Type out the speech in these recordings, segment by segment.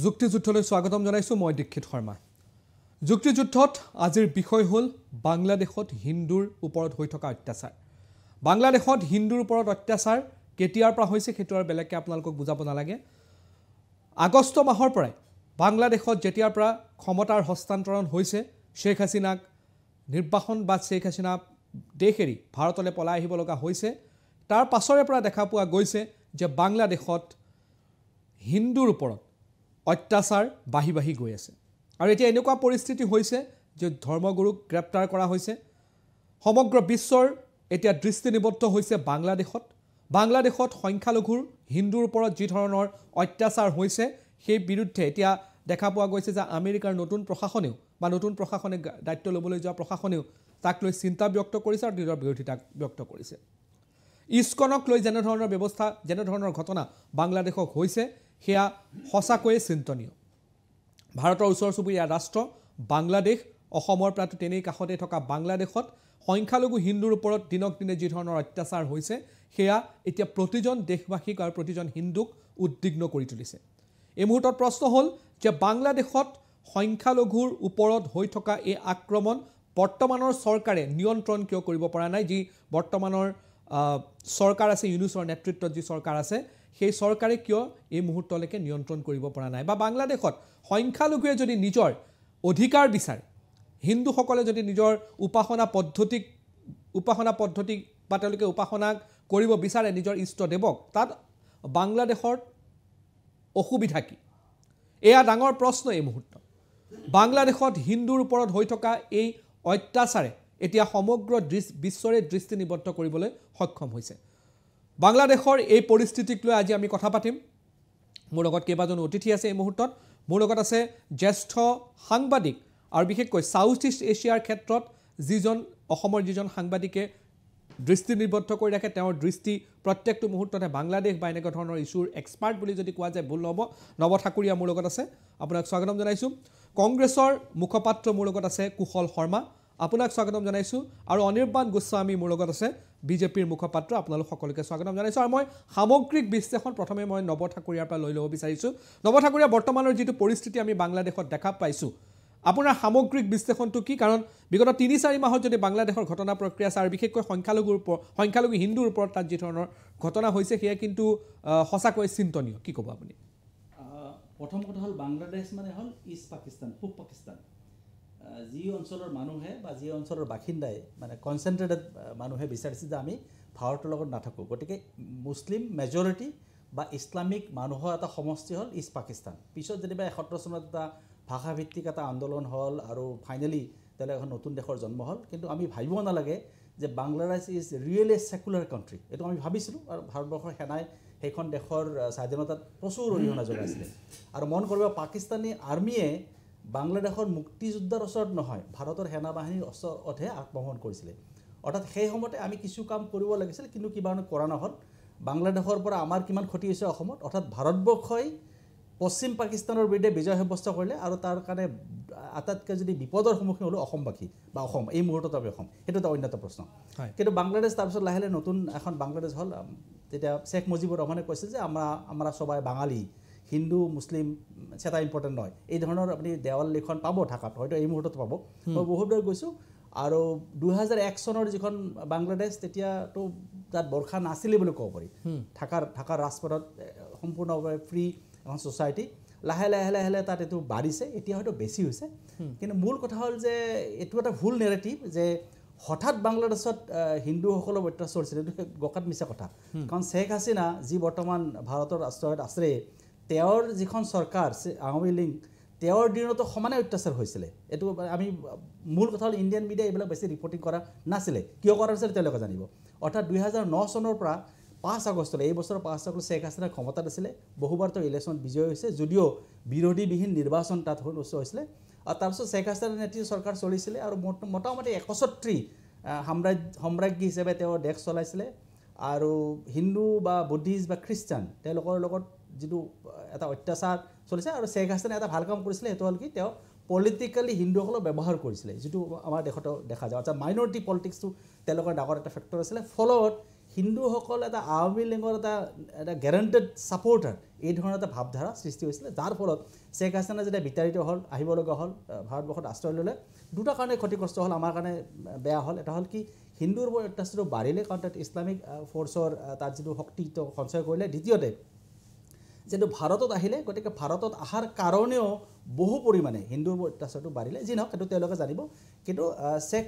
যুক্তিযুদ্ধলৈ স্বাগতম জনাইছো মই দীক্ষিত শৰ্মা। যুক্তিযুদ্ধত আজিৰ বিষয় হ'ল বাংলাদেশত হিন্দুৰ ওপৰত হৈ থকা অত্যাচাৰ। বাংলাদেশত হিন্দুৰ ওপৰত অত্যাচাৰ কেতিয়াৰ পৰা হৈছে সেইটো আৰু বেলেগকৈ আপোনালোকক বুজাব নালাগে। আগষ্ট মাহৰ পৰাই বাংলাদেশত যেতিয়াৰ পৰা ক্ষমতাৰ হস্তান্তৰণ হৈছে, শেখ হাছিনাক নিৰ্বাসন বা শেখ হাছিনা দেশ এৰি ভাৰতলৈ পলাই আহিব লগা হৈছে, তাৰ পাছৰে পৰা দেখা পোৱা গৈছে যে বাংলাদেশত হিন্দুৰ ওপৰত অত্যাচাৰ বাঢ়ি বাঢ়ি গৈ আছে। আৰু এতিয়া এনেকুৱা পৰিস্থিতি হৈছে যে ধৰ্মগুৰুক গ্ৰেপ্তাৰ কৰা হৈছে। সমগ্ৰ বিশ্বৰ এতিয়া দৃষ্টি নিবদ্ধ হৈছে বাংলাদেশত। বাংলাদেশত সংখ্যালঘুৰ হিন্দুৰ ওপৰত যি ধৰণৰ অত্যাচাৰ হৈছে সেই বিৰুদ্ধে এতিয়া দেখা পোৱা গৈছে যে আমেৰিকাৰ নতুন প্ৰশাসনেও বা নতুন প্ৰশাসনে দায়িত্ব ল'বলৈ যোৱা প্ৰশাসনেও তাক লৈ চিন্তা ব্যক্ত কৰিছে আৰু নিজৰ বিৰোধিতা ব্যক্ত কৰিছে। ইস্কনক লৈ যেনেধৰণৰ ব্যৱস্থা, যেনেধৰণৰ ঘটনা বাংলাদেশত হৈছে সেয়া সঁচাকৈয়ে চিন্তনীয়। ভাৰতৰ ওচৰ চুবুৰীয়া ৰাষ্ট্ৰ বাংলাদেশ, অসমৰ প্ৰায় তেনেই কাষতে থকা বাংলাদেশত সংখ্যালঘু হিন্দুৰ ওপৰত দিনক দিনে যি ধৰণৰ অত্যাচাৰ হৈছে সেয়া এতিয়া প্ৰতিজন দেশবাসীক আৰু প্ৰতিজন হিন্দুক উদ্বিগ্ন কৰি তুলিছে। এই মুহূৰ্তত প্ৰশ্ন হ'ল যে বাংলাদেশত সংখ্যালঘুৰ ওপৰত হৈ থকা এই আক্ৰমণ বৰ্তমানৰ চৰকাৰে নিয়ন্ত্ৰণ কিয় কৰিব পৰা নাই? যি বৰ্তমানৰ চৰকাৰ আছে, ইউনুছৰ নেতৃত্বত যি চৰকাৰ আছে, সেই চৰকাৰে কিয় এই মুহূৰ্তলৈকে নিয়ন্ত্ৰণ কৰিব পৰা নাই? বা বাংলাদেশত সংখ্যালঘুৱে যদি নিজৰ অধিকাৰ বিচাৰে, হিন্দুসকলে যদি নিজৰ উপাসনা পদ্ধতিক বা তেওঁলোকে উপাসনা কৰিব বিচাৰে নিজৰ ইষ্ট দেৱক, তাত বাংলাদেশৰ অসুবিধা কি? এয়া ডাঙৰ প্ৰশ্ন এই মুহূৰ্তত। বাংলাদেশত হিন্দুৰ ওপৰত হৈ থকা এই অত্যাচাৰে এতিয়া সমগ্ৰ বিশ্বৰে দৃষ্টি নিবদ্ধ কৰিবলৈ সক্ষম হৈছে। বাংলাদেশৰ এই পৰিস্থিতিক লৈ আজি আমি কথা পাতিম। মোৰ লগত কেইবাজনো অতিথি আছে এই মুহূৰ্তত। মোৰ লগত আছে জ্যেষ্ঠ সাংবাদিক আৰু বিশেষকৈ সাউথ ইষ্ট এছিয়াৰ ক্ষেত্ৰত অসমৰ যিজন সাংবাদিকে দৃষ্টি নিবদ্ধ কৰি ৰাখে, তেওঁৰ দৃষ্টি প্ৰত্যেকটো মুহূৰ্ততে বাংলাদেশ বা এনেকুৱা ধৰণৰ ইছ্যুৰ এক্সপাৰ্ট বুলি যদি কোৱা যায় ভুল নহ'ব। নৱ ঠাকুৰীয়া মোৰ লগত আছে, আপোনাক স্বাগতম জনাইছোঁ। কংগ্ৰেছৰ মুখপাত্ৰ মোৰ লগত আছে কুশল শৰ্মা, আপোনাক স্বাগতম জনাইছোঁ। আৰু অনিৰ্বাণ গোস্বামী মোৰ লগত আছে, বিজেপিৰ মুখপাত্ৰ, আপোনালোক সকলোকে স্বাগতম জনাইছোঁ। আৰু মই সামগ্ৰিক বিশ্লেষণ প্ৰথমে মই নৱ ঠাকুৰীয়াৰ পৰা লৈ ল'ব বিচাৰিছোঁ। নৱ ঠাকুৰীয়া, বৰ্তমানৰ যিটো পৰিস্থিতি আমি বাংলাদেশত দেখা পাইছোঁ, আপোনাৰ সামগ্ৰিক বিশ্লেষণটো কি? কাৰণ বিগত ৩-৪ মাহত যদি বাংলাদেশৰ ঘটনা প্ৰক্ৰিয়া আছে আৰু বিশেষকৈ সংখ্যালঘু হিন্দুৰ ওপৰত তাত যি ধৰণৰ ঘটনা হৈছে সেয়া কিন্তু সঁচাকৈ চিন্তনীয়। কি ক'ব আপুনি? প্ৰথম কথা হ'ল বাংলাদেশ মানে হ'ল ইষ্ট পাকিস্তান, পূব পাকিস্তান। যি অঞ্চলৰ মানুহে বা যি অঞ্চলৰ বাসিন্দাই মানে কনচেনট্ৰেটেড মানুহে বিচাৰিছে যে আমি ভাৰতৰ লগত নাথাকোঁ, গতিকে মুছলিম মেজৰিটি বা ইছলামিক মানুহৰ এটা সমষ্টি হ'ল ইষ্ট পাকিস্তান। পিছত যেনিবা ৭১ চনত এটা ভাষাভিত্তিক এটা আন্দোলন হ'ল আৰু ফাইনেলি তেওঁলোকে এখন নতুন দেশৰ জন্ম হ'ল। কিন্তু আমি ভাবিব নালাগে যে Bangladesh is really secular country. এইটো আমি ভাবিছিলোঁ, আৰু ভাৰতবৰ্ষৰ সেনাই সেইখন দেশৰ স্বাধীনতাত প্ৰচুৰ অৰিহণা যোগাইছিলে। আৰু মন কৰিব, পাকিস্তানী আৰ্মীয়ে বাংলাদেশৰ মুক্তিযোদ্ধাৰ ওচৰত নহয়, ভাৰতৰ সেনা বাহিনীৰ ওচৰতহে আক্ৰমণ কৰিছিলে। অৰ্থাৎ সেই সময়তে আমি কিছু কাম কৰিব লাগিছিল, কিন্তু কিবা কৰা নহ'ল। বাংলাদেশৰ পৰা আমাৰ কিমান ক্ষতি হৈছে অসমত, অৰ্থাৎ ভাৰতবৰ্ষই পশ্চিম পাকিস্তানৰ বিৰুদ্ধে বিজয় সাব্যস্ত কৰিলে, আৰু তাৰ কাৰণে আটাইতকৈ যদি বিপদৰ সন্মুখীন হ'লোঁ অসমবাসী বা অসম, এই মুহূৰ্তত আমি অসম, সেইটো এটা অন্যতম প্ৰশ্ন। কিন্তু বাংলাদেশ তাৰপিছত লাহে লাহে নতুন এখন বাংলাদেশ হ'ল। তেতিয়া শেখ মুজিবুৰ ৰহমানে কৈছিল যে আমৰা সবাই বাঙালি, হিন্দু মুছলিম সেটা ইম্পৰ্টেণ্ট নহয়। এই ধৰণৰ আপুনি দেৱাল লিখন পাব ঢাকাত, হয়তো এই মুহূৰ্তত পাব। মই বহুতবাৰ গৈছোঁ। আৰু 2001 চনৰ যিখন বাংলাদেশ, তেতিয়াতো তাত বৰ্ষা নাছিলে বুলি ক'ব পাৰি। ঢাকাৰ ৰাজপথত সম্পূৰ্ণভাৱে ফ্ৰী এখন ছ'চাইটি। লাহে লাহে লাহে লাহে তাত এইটো বাঢ়িছে, এতিয়া হয়তো বেছি হৈছে। কিন্তু মূল কথা হ'ল যে এইটো এটা ভুল নেৰেটিভ যে হঠাৎ বাংলাদেশত হিন্দুসকলৰ অত্যাচাৰ চলিছিল। এইটো গকাত মিছা কথা। কাৰণ শেখ হাছিনা যি বৰ্তমান ভাৰতৰ ৰাষ্ট্ৰপতি আছে, তেওঁৰ যিখন চৰকাৰ আৱামী লীগ, তেওঁৰ দিনতো সমানে অত্যাচাৰ হৈছিলে। এইটো আমি মূল কথা হ'ল ইণ্ডিয়ান মিডিয়া এইবিলাক বেছি ৰিপৰ্টিং কৰা নাছিলে। কিয় কৰা নাছিলে তেওঁলোকে জানিব। অৰ্থাৎ 2009 চনৰ পৰা 5 আগষ্টলৈ, এই বছৰৰ 5 আগষ্ট শেখ হাছিনা ক্ষমতাত আছিলে। বহুবাৰতো ইলেকশ্যন বিজয় হৈছে, যদিও বিৰোধীবিহীন নিৰ্বাচন তাত হৈছিলে। আৰু তাৰপিছত শেখ হাছিনাৰ নেতৃত্বত চৰকাৰ চলিছিলে, আৰু মোটামুটি 61 সাম্ৰাজ্য হিচাপে তেওঁ দেশ চলাইছিলে। আৰু হিন্দু বা বুদ্ধিষ্ট বা খ্ৰীষ্টান তেওঁলোকৰ লগত যিটো এটা অত্যাচাৰ চলিছে, আৰু শেখ হাছিনাই এটা ভাল কাম কৰিছিলে, সেইটো হ'ল কি তেওঁ পলিটিকেলি হিন্দুসকলক ব্যৱহাৰ কৰিছিলে, যিটো আমাৰ দেশতো দেখা যায়। আচ্ছা, মাইনৰিটি পলিটিক্সটো তেওঁলোকৰ ডাঙৰ এটা ফেক্টৰ আছিলে। ফলত হিন্দুসকল এটা আৱামী লীগৰ এটা গেৰাণ্টেড ছাপৰ্টাৰ এই ধৰণৰ এটা ভাৱধাৰা সৃষ্টি হৈছিলে, যাৰ ফলত শ্বেখ হাছিনা যেতিয়া বিতাড়িত হ'ল, আহিব লগা হ'ল, ভাৰতবৰ্ষত আশ্ৰয় ল'লে, দুটা কাৰণে ক্ষতিগ্ৰস্ত হ'ল, আমাৰ কাৰণে বেয়া হ'ল। এটা হ'ল কি হিন্দুৰ ওপৰত অত্যাচাৰটো বাঢ়িলে, কাৰণ তাত ইছলামিক ফ'ৰ্চৰ তাত যিটো শক্তি সঞ্চয় কৰিলে। দ্বিতীয়তে যিটো ভাৰতত আহিলে, গতিকে ভাৰতত অহাৰ কাৰণেও বহু পৰিমাণে হিন্দুৰ অত্যাচাৰটো বাঢ়িলে। যি নহওক সেইটো তেওঁলোকে জানিব, কিন্তু শ্বেখ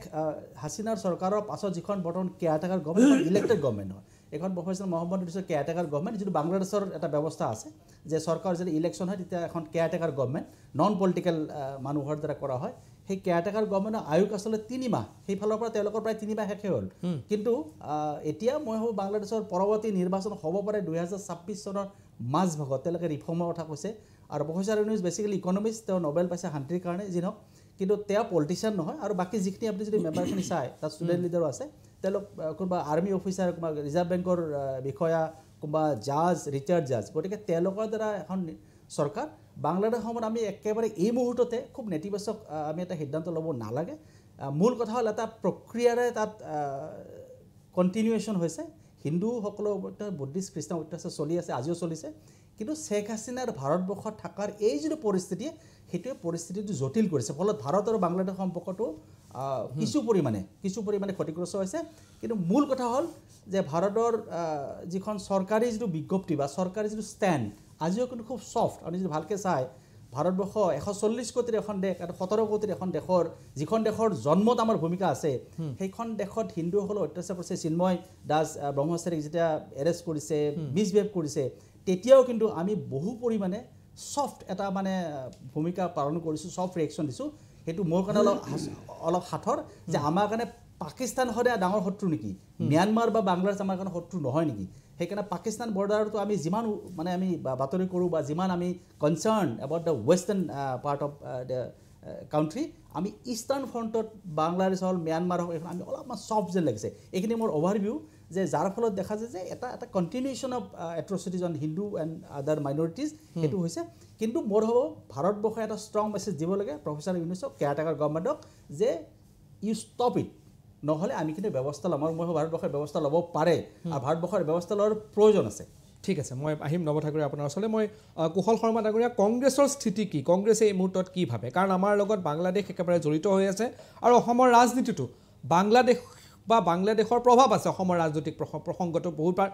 হাছিনাৰ চৰকাৰৰ পাছত যিখন বৰ্তমান কেয়াৰটেকাৰ গভৰ্ণমেণ্ট, ইলেক্টেড গভৰ্ণমেণ্ট হয়, এইখন প্ৰফেচৰ মহম্মদ ইউনুছৰ কেয়াৰটেকাৰ গভৰ্ণমেণ্ট, যিটো বাংলাদেশৰ এটা ব্যৱস্থা আছে যে চৰকাৰ যদি ইলেকশ্যন হয় তেতিয়া এখন কেয়াৰটেকাৰ গভৰ্ণমেণ্ট নন পলিটিকেল মানুহৰ দ্বাৰা কৰা হয়। সেই কেয়াৰটেকাৰ গভৰ্ণমেণ্টৰ আয়োগ আচলতে 3 মাহ, সেইফালৰ পৰা তেওঁলোকৰ প্ৰায় 3 মাহ শেষে হ'ল। কিন্তু এতিয়া মই ভাবোঁ বাংলাদেশৰ পৰৱৰ্তী নিৰ্বাচন হ'ব পাৰে 2026 চনৰ মাজভাগত। তেওঁলোকে ৰিফৰ্মৰ কথা কৈছে, আৰু প্ৰফেচাৰ ইউনুছ বেছিকেলি ইকনমিষ্ট, তেওঁ নোবেল পাইছে শান্তিৰ কাৰণে। যি নহওক, কিন্তু তেওঁ পলিটিচিয়ান নহয়। আৰু বাকী যিখিনি আপুনি যদি মেম্বাৰখিনি চায়, তাত ষ্টুডেণ্ট লিডাৰো আছে, তেওঁলোক কোনোবা আৰ্মি অফিচাৰ, কোনোবা ৰিজাৰ্ভ বেংকৰ বিষয়া, কোনোবা জাজ, ৰিটায়াৰ্ড জাজ। গতিকে তেওঁলোকৰ দ্বাৰা এখন চৰকাৰ বাংলাদেশ সময়ত আমি একেবাৰে এই মুহূৰ্ততে খুব নেতিবাচক আমি এটা সিদ্ধান্ত ল'ব নালাগে। মূল কথা হ'ল এটা প্ৰক্ৰিয়াৰে তাত কণ্টিনিউৱেশ্যন হৈছে। হিন্দুসকলৰ অত্যাচাৰ, বুদ্ধিষ্ট, খ্ৰীষ্টান অত্যাচাৰ চলি আছে, আজিও চলিছে। কিন্তু শ্বেখ হাছিনাৰ ভাৰতবৰ্ষত থকাৰ এই যিটো পৰিস্থিতি, সেইটোৱে পৰিস্থিতিটো জটিল কৰিছে। ফলত ভাৰত আৰু বাংলাদেশ সম্পৰ্কটো কিছু পৰিমাণে ক্ষতিগ্ৰস্ত হৈছে। কিন্তু মূল কথা হ'ল যে ভাৰতৰ যিখন চৰকাৰী যিটো বিজ্ঞপ্তি বা চৰকাৰী যিটো ষ্টেণ্ড, আজিও কিন্তু খুব ছফ্ট। আপুনি যদি ভালকৈ চায়, ভাৰতবৰ্ষ 140 কোটিৰ এখন দেশ, এটা 17 কোটিৰ এখন দেশৰ, যিখন দেশৰ জন্মত আমাৰ ভূমিকা আছে, সেইখন দেশত হিন্দুসকলক অত্যাচাৰ কৰিছে। চিন্ময় দাস ব্ৰহ্মচাৰীক যেতিয়া এৰেষ্ট কৰিছে, মিছবিহেভ কৰিছে, তেতিয়াও কিন্তু আমি বহু পৰিমাণে ছফ্ট এটা ভূমিকা পালন কৰিছোঁ, ছফ্ট ৰিয়েকশ্যন দিছোঁ। সেইটো মোৰ কাৰণে অলপ সাঁথৰ যে আমাৰ কাৰণে পাকিস্তান সদায় ডাঙৰ শত্ৰু নেকি, ম্যানমাৰ বা বাংলাদেশ আমাৰ কাৰণে শত্ৰু নহয় নেকি? সেইকাৰণে পাকিস্তান বৰ্ডাৰতো আমি যিমান আমি বাতৰি কৰোঁ বা যিমান আমি concern about the western part of the country, আমি ইষ্টাৰ্ণ ফ্ৰণ্টত বাংলাদেশ হ'ল, ম্যানমাৰ হওক, এইখন আমি অলপমান ছফ্ট যেন লাগিছে। এইখিনি মোৰ অভাৰভিউ, যে যাৰ ফলত দেখা যায় যে এটা continuation of atrocities on Hindu and other minorities সেইটো হৈছে। কিন্তু মোৰ হ'ব ভাৰতবৰ্ষই এটা ষ্ট্ৰং মেছেজ দিব লাগে প্ৰফেচাৰ ইউনুছক, কেয়াৰটেকাৰ গভৰ্ণমেণ্টক, যে ইউ ষ্টপ ইট, নহ'লে আমি কিন্তু ব্যৱস্থা ল'ম। আৰু মই ভাৰতবৰ্ষৰ ব্যৱস্থা ল'ব পাৰে, আৰু ভাৰতবৰ্ষৰ ব্যৱস্থা লোৱাৰ প্ৰয়োজন আছে। ঠিক আছে, মই আহিম নৱ ঠাকুৰে আপোনাৰ ওচৰলৈ। মই কুশল শৰ্মা ডাঙৰীয়া, কংগ্ৰেছৰ স্থিতি কি? কংগ্ৰেছে এই মুহূৰ্তত কি ভাবে? কাৰণ আমাৰ লগত বাংলাদেশ একেবাৰে জড়িত হৈ আছে, আৰু অসমৰ ৰাজনীতিটো বাংলাদেশ বা বাংলাদেশৰ প্ৰভাৱ আছে, অসমৰ ৰাজনৈতিক প্ৰসংগতো বহুতবাৰ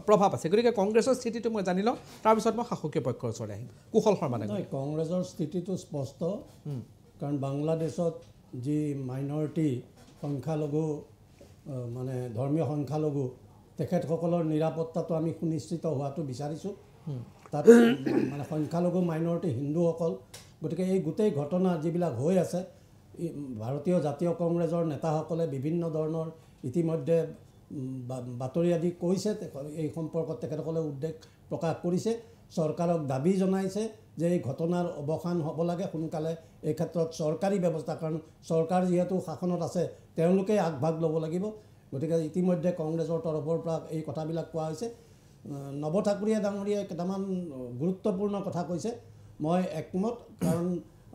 প্ৰভাৱ আছে। গতিকে কংগ্ৰেছৰ স্থিতিটো মই জানি লওঁ, তাৰপিছত মই শাসকীয় পক্ষৰ ওচৰলৈ আহিম। কুশল শৰ্মা ডাঙৰীয়া। কংগ্ৰেছৰ স্থিতিটো স্পষ্ট, কাৰণ বাংলাদেশত যি মাইনৰিটি সংখ্যালঘু, ধৰ্মীয় সংখ্যালঘু, তেখেতসকলৰ নিৰাপত্তাটো আমি সুনিশ্চিত হোৱাটো বিচাৰিছোঁ। তাত সংখ্যালঘু মাইনৰিটি হিন্দুসকল। গতিকে এই গোটেই ঘটনা যিবিলাক হৈ আছে, ভাৰতীয় জাতীয় কংগ্ৰেছৰ নেতাসকলে বিভিন্ন ধৰণৰ ইতিমধ্যে বাতৰি আদি কৈছে, এই সম্পৰ্কত তেখেতসকলে উদ্বেগ প্ৰকাশ কৰিছে, চৰকাৰক দাবী জনাইছে যে এই ঘটনাৰ অৱসান হ'ব লাগে সোনকালে। এই ক্ষেত্ৰত চৰকাৰী ব্যৱস্থা, কাৰণ চৰকাৰ যিহেতু শাসনত আছে, তেওঁলোকেই আগভাগ ল'ব লাগিব। গতিকে ইতিমধ্যে কংগ্ৰেছৰ তৰফৰ পৰা এই কথাবিলাক কোৱা হৈছে। নৱ ঠাকুৰীয়া ডাঙৰীয়াই কেইটামান গুৰুত্বপূৰ্ণ কথা কৈছে, মই একমত। কাৰণ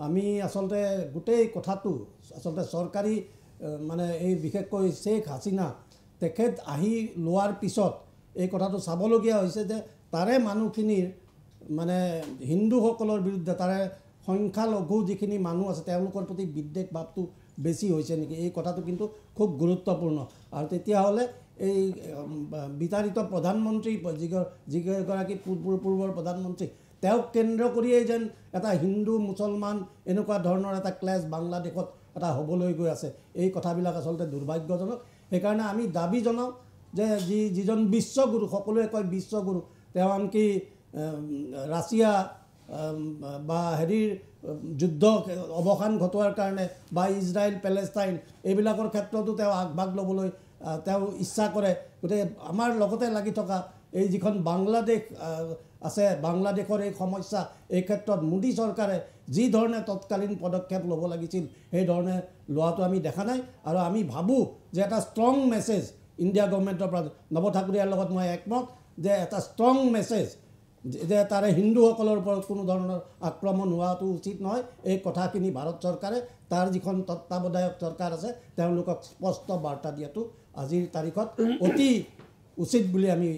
আমি আচলতে গোটেই কথাটো আচলতে চৰকাৰী এই বিশেষকৈ শ্বেখ হাছিনা তেখেত আহি লোৱাৰ পিছত এই কথাটো চাবলগীয়া হৈছে যে তাৰে মানুহখিনিৰ হিন্দুসকলৰ বিৰুদ্ধে, তাৰে সংখ্যালঘু যিখিনি মানুহ আছে তেওঁলোকৰ প্ৰতি বিদ্বেষ ভাৱটো বেছি হৈছে নেকি, এই কথাটো কিন্তু খুব গুৰুত্বপূৰ্ণ। আৰু তেতিয়াহ'লে এই বিতাড়িত প্ৰধানমন্ত্ৰী, যিগৰাকী পূৰ্বৰ প্ৰধানমন্ত্ৰী, তেওঁক কেন্দ্ৰ কৰিয়েই যেন এটা হিন্দু মুছলমান এনেকুৱা ধৰণৰ এটা ক্লেছ বাংলাদেশত এটা হ'বলৈ গৈ আছে। এই কথাবিলাক আচলতে দুৰ্ভাগ্যজনক। সেইকাৰণে আমি দাবী জনাওঁ যে যিজন বিশ্বগুৰু, সকলোৱে কয় বিশ্বগুৰু, তেওঁ আনকি ৰাছিয়া বা যুদ্ধ অৱসান ঘটোৱাৰ কাৰণে বা ইজৰাইল পেলেষ্টাইন এইবিলাকৰ ক্ষেত্ৰতো তেওঁ আগভাগ ল'বলৈ তেওঁ ইচ্ছা কৰে। গতিকে আমাৰ লগতে লাগি থকা এই যিখন বাংলাদেশ আছে, বাংলাদেশৰ এই সমস্যা, এই ক্ষেত্ৰত মোদী চৰকাৰে যি ধৰণে তৎকালীন পদক্ষেপ ল'ব লাগিছিল সেই ধৰণে লোৱাটো আমি দেখা নাই। আৰু আমি ভাবোঁ যে এটা ষ্ট্ৰং মেছেজ ইণ্ডিয়া গভৰ্ণমেণ্টৰ পৰা, নৱ ঠাকুৰীয়াৰ লগত মই একমত যে এটা ষ্ট্ৰং মেছেজ যে তাৰে হিন্দুসকলৰ ওপৰত কোনো ধৰণৰ আক্ৰমণ হোৱাটো উচিত নহয়, এই কথাখিনি ভাৰত চৰকাৰে, তাৰ যিখন তত্ত্বাৱধায়ক চৰকাৰ আছে, তেওঁলোকক স্পষ্ট বাৰ্তা দিয়াটো আজিৰ তাৰিখত অতি উচিত বুলি আমি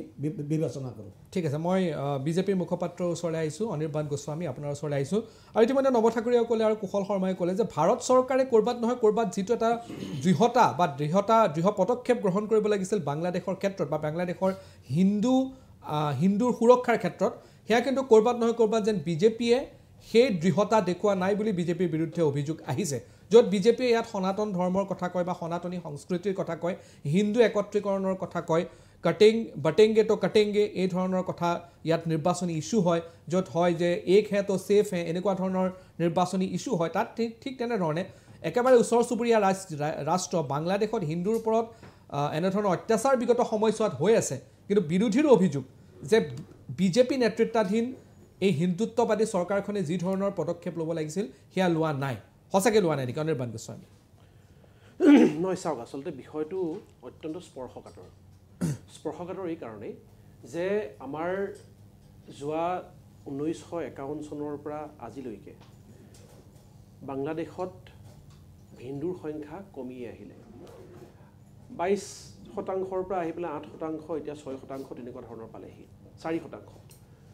বিবেচনা কৰোঁ। ঠিক আছে, মই বিজেপিৰ মুখপাত্ৰৰ ওচৰলৈ আহিছোঁ, অনিৰ্বাণ গোস্বামী আপোনাৰ ওচৰলৈ আহিছোঁ। আৰু ইতিমধ্যে নৱ ঠাকুৰীয়াই ক'লে আৰু কুশল শৰ্মাই ক'লে যে ভাৰত চৰকাৰে ক'ৰবাত নহয় ক'ৰবাত যিটো এটা দৃঢ় পদক্ষেপ গ্ৰহণ কৰিব লাগিছিল বাংলাদেশৰ ক্ষেত্ৰত বা বাংলাদেশৰ হিন্দুৰ সুৰক্ষাৰ ক্ষেত্ৰত, সেয়া কিন্তু ক'ৰবাত নহয় ক'ৰবাত যেন বিজেপিয়ে সেই দৃঢ়তা দেখুওৱা নাই বুলি বিজেপিৰ বিৰুদ্ধে অভিযোগ আহিছে, য'ত বিজেপিয়ে ইয়াত সনাতন ধৰ্মৰ কথা কয় বা সনাতনী সংস্কৃতিৰ কথা কয়, হিন্দু একত্ৰীকৰণৰ কথা কয়, বটেংগে তো কটেংগে এই ধৰণৰ কথা ইয়াত নিৰ্বাচনী ইছ্যু হয়, য'ত হয় যে এক হে তো ছেফ হে এনেকুৱা ধৰণৰ নিৰ্বাচনী ইছ্যু হয়। তাত ঠিক তেনেধৰণে একেবাৰে ওচৰ চুবুৰীয়া ৰাষ্ট্ৰ বাংলাদেশত হিন্দুৰ ওপৰত এনেধৰণৰ অত্যাচাৰ বিগত সময়ছোৱাত হৈ আছে, কিন্তু বিৰোধীৰো অভিযোগ যে বিজেপি নেতৃত্বাধীন এই হিন্দুত্ববাদী চৰকাৰখনে যি ধৰণৰ পদক্ষেপ ল'ব লাগিছিল সেয়া লোৱা নাই। সঁচাকৈ লোৱা নাই নেকি অনিৰ্বাণ গোস্বামী? নহয়, চাওক, আচলতে বিষয়টো অত্যন্ত স্পৰ্শকাতৰ এই কাৰণেই যে আমাৰ যোৱা 1951 চনৰ পৰা আজিলৈকে বাংলাদেশত হিন্দুৰ সংখ্যা কমিয়ে আহিলে। 22% পৰা আহি পেলাই 8%, এতিয়া 6% তেনেকুৱা ধৰণৰ পালেহি, 4%।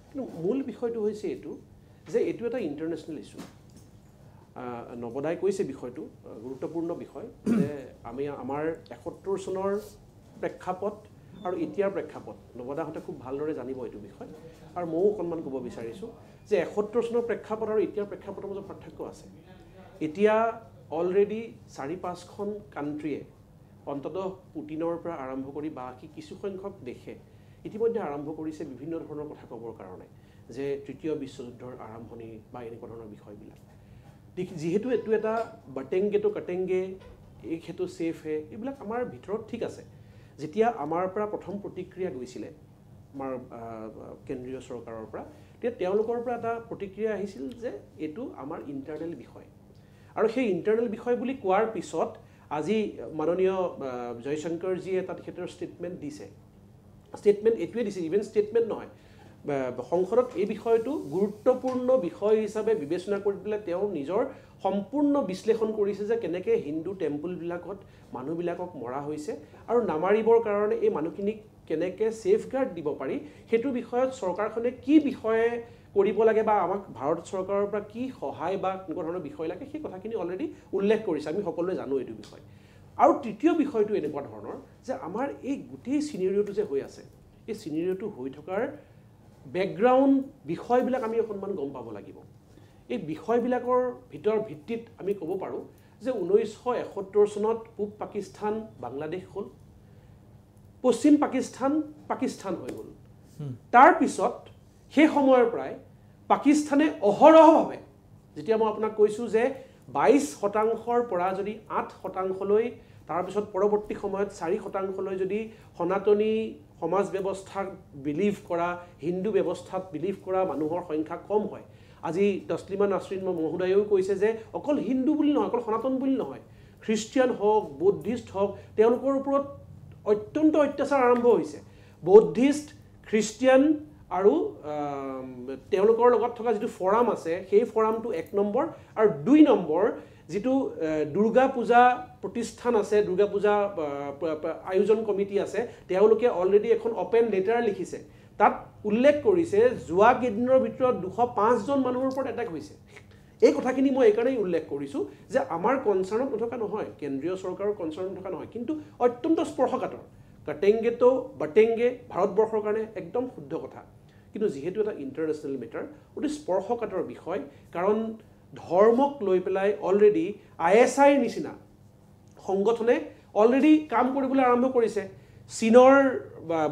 কিন্তু মূল বিষয়টো হৈছে এইটো যে এইটো এটা ইণ্টাৰনেশ্যনেল ইছ্যু। নৱদাই কৈছে বিষয়টো গুৰুত্বপূৰ্ণ বিষয় যে আমাৰ 71 চনৰ প্ৰেক্ষাপট আৰু এতিয়াৰ প্ৰেক্ষাপট নৱদাহঁতে খুব ভালদৰে জানিব এইটো বিষয়, আৰু ময়ো অকণমান ক'ব বিচাৰিছোঁ যে 71 চনৰ প্ৰেক্ষাপট আৰু এতিয়াৰ প্ৰেক্ষাপটৰ মাজত পাৰ্থক্য আছে। এতিয়া অলৰেডি 4-5খন কাণ্ট্ৰিয়ে অন্ততঃ পুটিনৰ পৰা আৰম্ভ কৰি বাকী কিছুসংখ্যক দেশে ইতিমধ্যে আৰম্ভ কৰিছে বিভিন্ন ধৰণৰ কথা ক'বৰ কাৰণে যে তৃতীয় বিশ্বযুদ্ধৰ আৰম্ভণি বা এনেকুৱা ধৰণৰ বিষয়বিলাক। যিহেতু এইটো এটা বটেংগে তো কটেংগে, এই হেতু ছেফ হে, এইবিলাক আমাৰ ভিতৰত ঠিক আছে। যেতিয়া আমাৰ পৰা প্ৰথম প্ৰতিক্ৰিয়া গৈছিলে আমাৰ কেন্দ্ৰীয় চৰকাৰৰ পৰা, তেতিয়া তেওঁলোকৰ পৰা এটা প্ৰতিক্ৰিয়া আহিছিল যে এইটো আমাৰ ইণ্টাৰনেল বিষয়। আৰু সেই ইণ্টাৰনেল বিষয় বুলি কোৱাৰ পিছত আজি মাননীয় জয়শংকৰজীয়ে এটা তেখেতৰ ষ্টেটমেণ্ট দিছে। ষ্টেটমেণ্ট এইটোৱে দিছে, ইভেন ষ্টেটমেণ্ট নহয়, সংসদত এই বিষয়টো গুৰুত্বপূৰ্ণ বিষয় হিচাপে বিবেচনা কৰি পেলাই তেওঁ নিজৰ সম্পূৰ্ণ বিশ্লেষণ কৰিছে যে কেনেকৈ হিন্দু টেম্পলবিলাকত মানুহবিলাকক মৰা হৈছে আৰু নামাৰিবৰ কাৰণে এই মানুহখিনিক কেনেকৈ ছেফগাৰ্ড দিব পাৰি, সেইটো বিষয়ত চৰকাৰখনে কি বিষয়ে কৰিব লাগে বা আমাক ভাৰত চৰকাৰৰ পৰা কি সহায় বা এনেকুৱা ধৰণৰ বিষয় লাগে, সেই কথাখিনি অলৰেডি উল্লেখ কৰিছে, আমি সকলোৱে জানো এইটো বিষয়। আৰু তৃতীয় বিষয়টো এনেকুৱা ধৰণৰ যে আমাৰ এই গোটেই চিনেৰিঅ'টো যে হৈ আছে, এই চিনেৰিঅ'টো হৈ থকাৰ বেকগ্ৰাউণ্ড বিষয়বিলাক আমি অকণমান গম পাব লাগিব। এই বিষয়বিলাকৰ ভিত্তিত আমি ক'ব পাৰোঁ যে 1971 চনত পূব পাকিস্তান বাংলাদেশ হ'ল, পশ্চিম পাকিস্তান হৈ গ'ল। তাৰপিছত সেই সময়ৰ পৰাই পাকিস্তানে অহৰহভাৱে, যেতিয়া মই আপোনাক কৈছোঁ যে 22%ৰ পৰা যদি 8%লৈ, তাৰপিছত পৰৱৰ্তী সময়ত 4%লৈ যদি সনাতনী সমাজ ব্যৱস্থাক বিলিভ কৰা, হিন্দু ব্যৱস্থাত বিলিভ কৰা মানুহৰ সংখ্যা কম হয়। আজি তছলিমা নাছৰিন মহোদয়েও কৈছে যে অকল হিন্দু বুলি নহয়, অকল সনাতন বুলি নহয়, খ্ৰীষ্টিয়ান হওক, বৌদ্ধিষ্ট হওক, তেওঁলোকৰ ওপৰত অত্যন্ত অত্যাচাৰ আৰম্ভ হৈছে। বৌদ্ধিষ্ট, খ্ৰীষ্টিয়ান আৰু তেওঁলোকৰ লগত থকা যিটো ফৰাম আছে, সেই ফৰামটো 1 নম্বৰ, আৰু 2 নম্বৰ যিটো দুৰ্গা পূজা প্ৰতিষ্ঠান আছে, দুৰ্গা পূজা আয়োজন কমিটি আছে, তেওঁলোকে অলৰেডি এখন অপেন লেটাৰ লিখিছে। তাত উল্লেখ কৰিছে যোৱা কেইদিনৰ ভিতৰত 205 জন মানুহৰ ওপৰত এটেক হৈছে। এই কথাখিনি মই এইকাৰণেই উল্লেখ কৰিছোঁ যে আমাৰ কনচাৰ্ণত নথকা নহয়, কেন্দ্ৰীয় চৰকাৰৰ কনচাৰ্ণত নথকা নহয়, কিন্তু অত্যন্ত স্পৰ্শকাতৰ। কটেংগে তো বটেংগে ভাৰতবৰ্ষৰ কাৰণে একদম শুদ্ধ কথা, কিন্তু যিহেতু এটা ইণ্টাৰনেশ্যনেল মেটাৰ, অতি স্পৰ্শকাতৰ বিষয়। কাৰণ ধৰ্মক লৈ পেলাই অলৰেডি ISIৰ নিচিনা সংগঠনে অলৰেডি কাম কৰিবলৈ আৰম্ভ কৰিছে। চীনৰ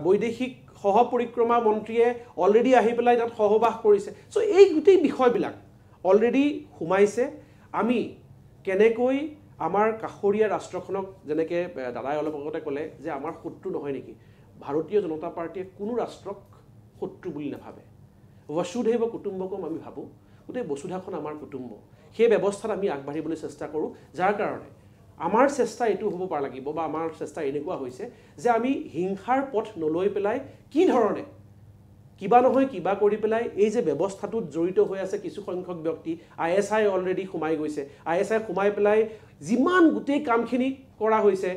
বৈদেশিক সহপৰিক্ৰমা মন্ত্ৰীয়ে অলৰেডি আহি পেলাই তাত সহবাস কৰিছে। চ' এই গোটেই বিষয়বিলাক অলৰেডি সোমাইছে। আমি কেনেকৈ আমাৰ কাষৰীয়া ৰাষ্ট্ৰখনক, যেনেকৈ দাদাই অলপ আগতে ক'লে যে আমাৰ শত্ৰু নহয় নেকি, ভাৰতীয় জনতা পাৰ্টীয়ে কোনো ৰাষ্ট্ৰক শত্ৰু বুলি নাভাবে। বসুধৈৱ কুটুম্বকম আমি ভাবোঁ, গোটেই বসুধাখন আমাৰ কুটুম্ব। সেই ব্যৱস্থাত আমি আগবাঢ়িবলৈ চেষ্টা কৰোঁ, যাৰ কাৰণে আমাৰ চেষ্টা এইটো হ'ব পাৰ লাগিব বা আমাৰ চেষ্টা এনেকুৱা হৈছে যে আমি হিংসাৰ পথ নলৈ পেলাই কি ধৰণে কিবা নহয় কিবা কৰি পেলাই এই যে ব্যৱস্থাটোত জড়িত হৈ আছে কিছু সংখ্যক ব্যক্তি, ISI অলৰেডি সোমাই গৈছে। ISI সোমাই পেলাই যিমান গোটেই কামখিনি কৰা হৈছে,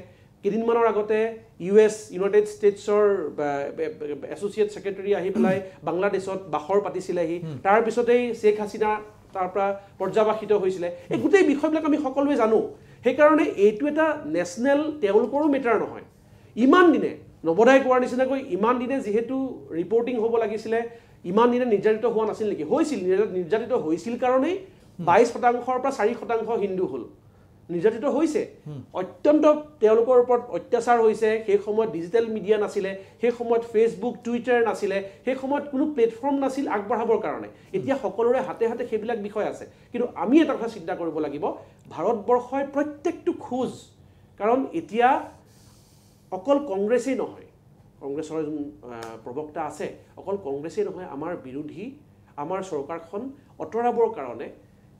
কেইদিনমানৰ আগতে US ইউনাইটেড ষ্টেটছৰ এছ'চিয়েট ছেক্ৰেটাৰী আহি পেলাই বাংলাদেশত বাখৰ পাতিছিলেহি তাৰ পিছতেই শ্বেখ হাছিনা তাৰ পৰা পৰ্যাবাসিত হৈছিলে এই গোটেই বিষয়বিলাক আমি সকলোৱে জানো সেইকাৰণে এইটো এটা নেশ্যনেল তেওঁলোকৰো মেটাৰ নহয় ইমান দিনে নৱদাই কোৱাৰ নিচিনাকৈ ইমান দিনে যিহেতু ৰিপৰ্টিং হ'ব লাগিছিলে ইমান দিনে নিৰ্যাতিত হোৱা নাছিল নেকি হৈছিল নিৰ্যাতিত হৈছিল কাৰণেই 22% পৰা 4% হিন্দু হ'ল নিৰ্যাতিত হৈছে অত্যন্ত তেওঁলোকৰ ওপৰত অত্যাচাৰ হৈছে সেই সময়ত ডিজিটেল মিডিয়া নাছিলে সেই সময়ত ফেচবুক টুইটাৰ নাছিলে সেই সময়ত কোনো প্লেটফৰ্ম নাছিল আগবঢ়াবৰ কাৰণে এতিয়া সকলোৰে হাতে হাতে সেইবিলাক বিষয় আছে কিন্তু আমি এটা কথা চিন্তা কৰিব লাগিব ভাৰতবৰ্ষই প্ৰত্যেকটো খোজ কাৰণ এতিয়া অকল কংগ্ৰেছেই নহয় কংগ্ৰেছৰ যোন প্ৰবক্তা আছে অকল কংগ্ৰেছেই নহয় আমাৰ বিৰোধী আমাৰ চৰকাৰখন অতৰাবৰ কাৰণে